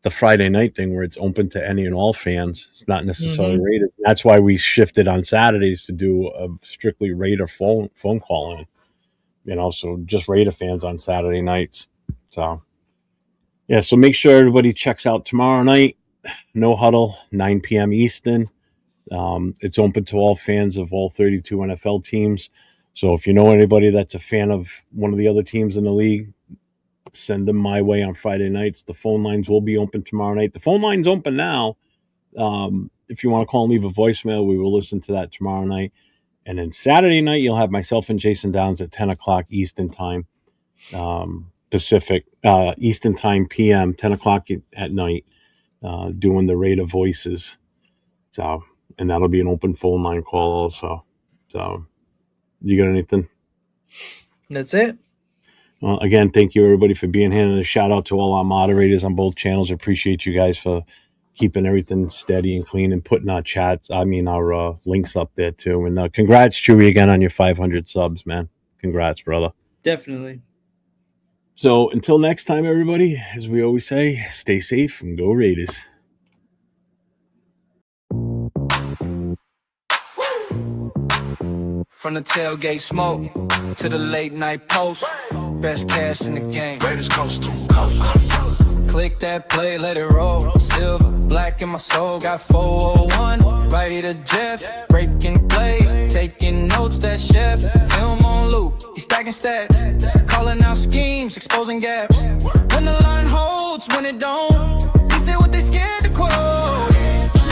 the Friday night thing where it's open to any and all fans. It's not necessarily Hmm. Raiders. That's why we shifted on Saturdays to do a strictly Raider phone calling. So just Raider fans on Saturday nights. So yeah, so make sure everybody checks out tomorrow night. No Huddle, 9 p.m. Eastern. It's open to all fans of all 32 NFL teams. So if you know anybody that's a fan of one of the other teams in the league, send them my way on Friday nights. The phone lines will be open tomorrow night. The phone line's open now. If you want to call and leave a voicemail, we will listen to that tomorrow night. And then Saturday night, you'll have myself and Jason Downs at 10 o'clock Eastern time, Pacific, Eastern time PM, 10 o'clock at night, doing the Raider voices. So, and that'll be an open phone line call also. So, you got anything? That's it. Well, again, thank you everybody for being here, and a shout out to all our moderators on both channels. I appreciate you guys for keeping everything steady and clean and putting our our links up there too. And congrats, Chewy, again on your 500 subs, man. Congrats, brother. Definitely. So until next time, everybody, as we always say, stay safe and go Raiders. From the tailgate smoke to the late night post, best cash in the game. Raiders coast to coast. Click that play, let it roll. Silver, black in my soul, got 401. Righty to Jeff, breaking plays, taking notes. That chef, film on loop, he stacking stats, calling out schemes, exposing gaps. When the line holds, when it don't, he said what they scared to quote.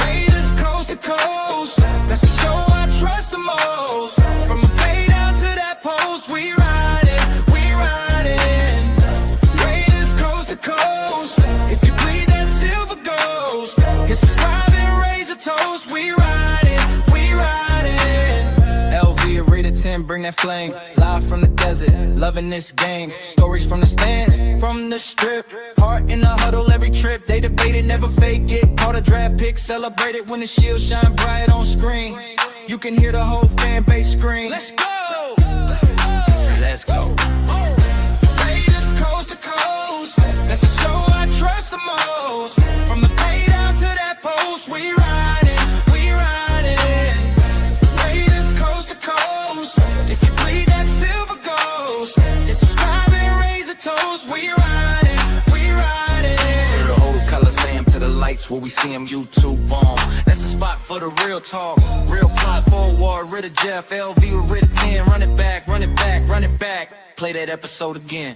Raiders coast to coast, that's the show I trust the most. From a bay down to that post, we riding, we riding. Raiders coast to coast, if you bleed that silver ghost, hit subscribe and raise a toast. We riding, we riding. in, bring that flame. Live from the desert, loving this game. Stories from the stands, from the strip. Heart in the huddle every trip. They debate it, never fake it. Call the draft pick, celebrate it when the shield shine bright on screen. You can hear the whole fan base scream. Let's go! Let's go. Raiders coast to coast. That's the show I trust the most. From the bay down to that post, we ride it, we ride it. Raiders coast to coast. If you bleed that silver ghost, then subscribe and raise a toast. We ride it, we ride it. We're the old Coliseum to the lights where we see them YouTube on. That's the spot for the real talk. Real plot forward, rid of Jeff, LV with rid of 10. Run it back, run it back, run it back. Play that episode again.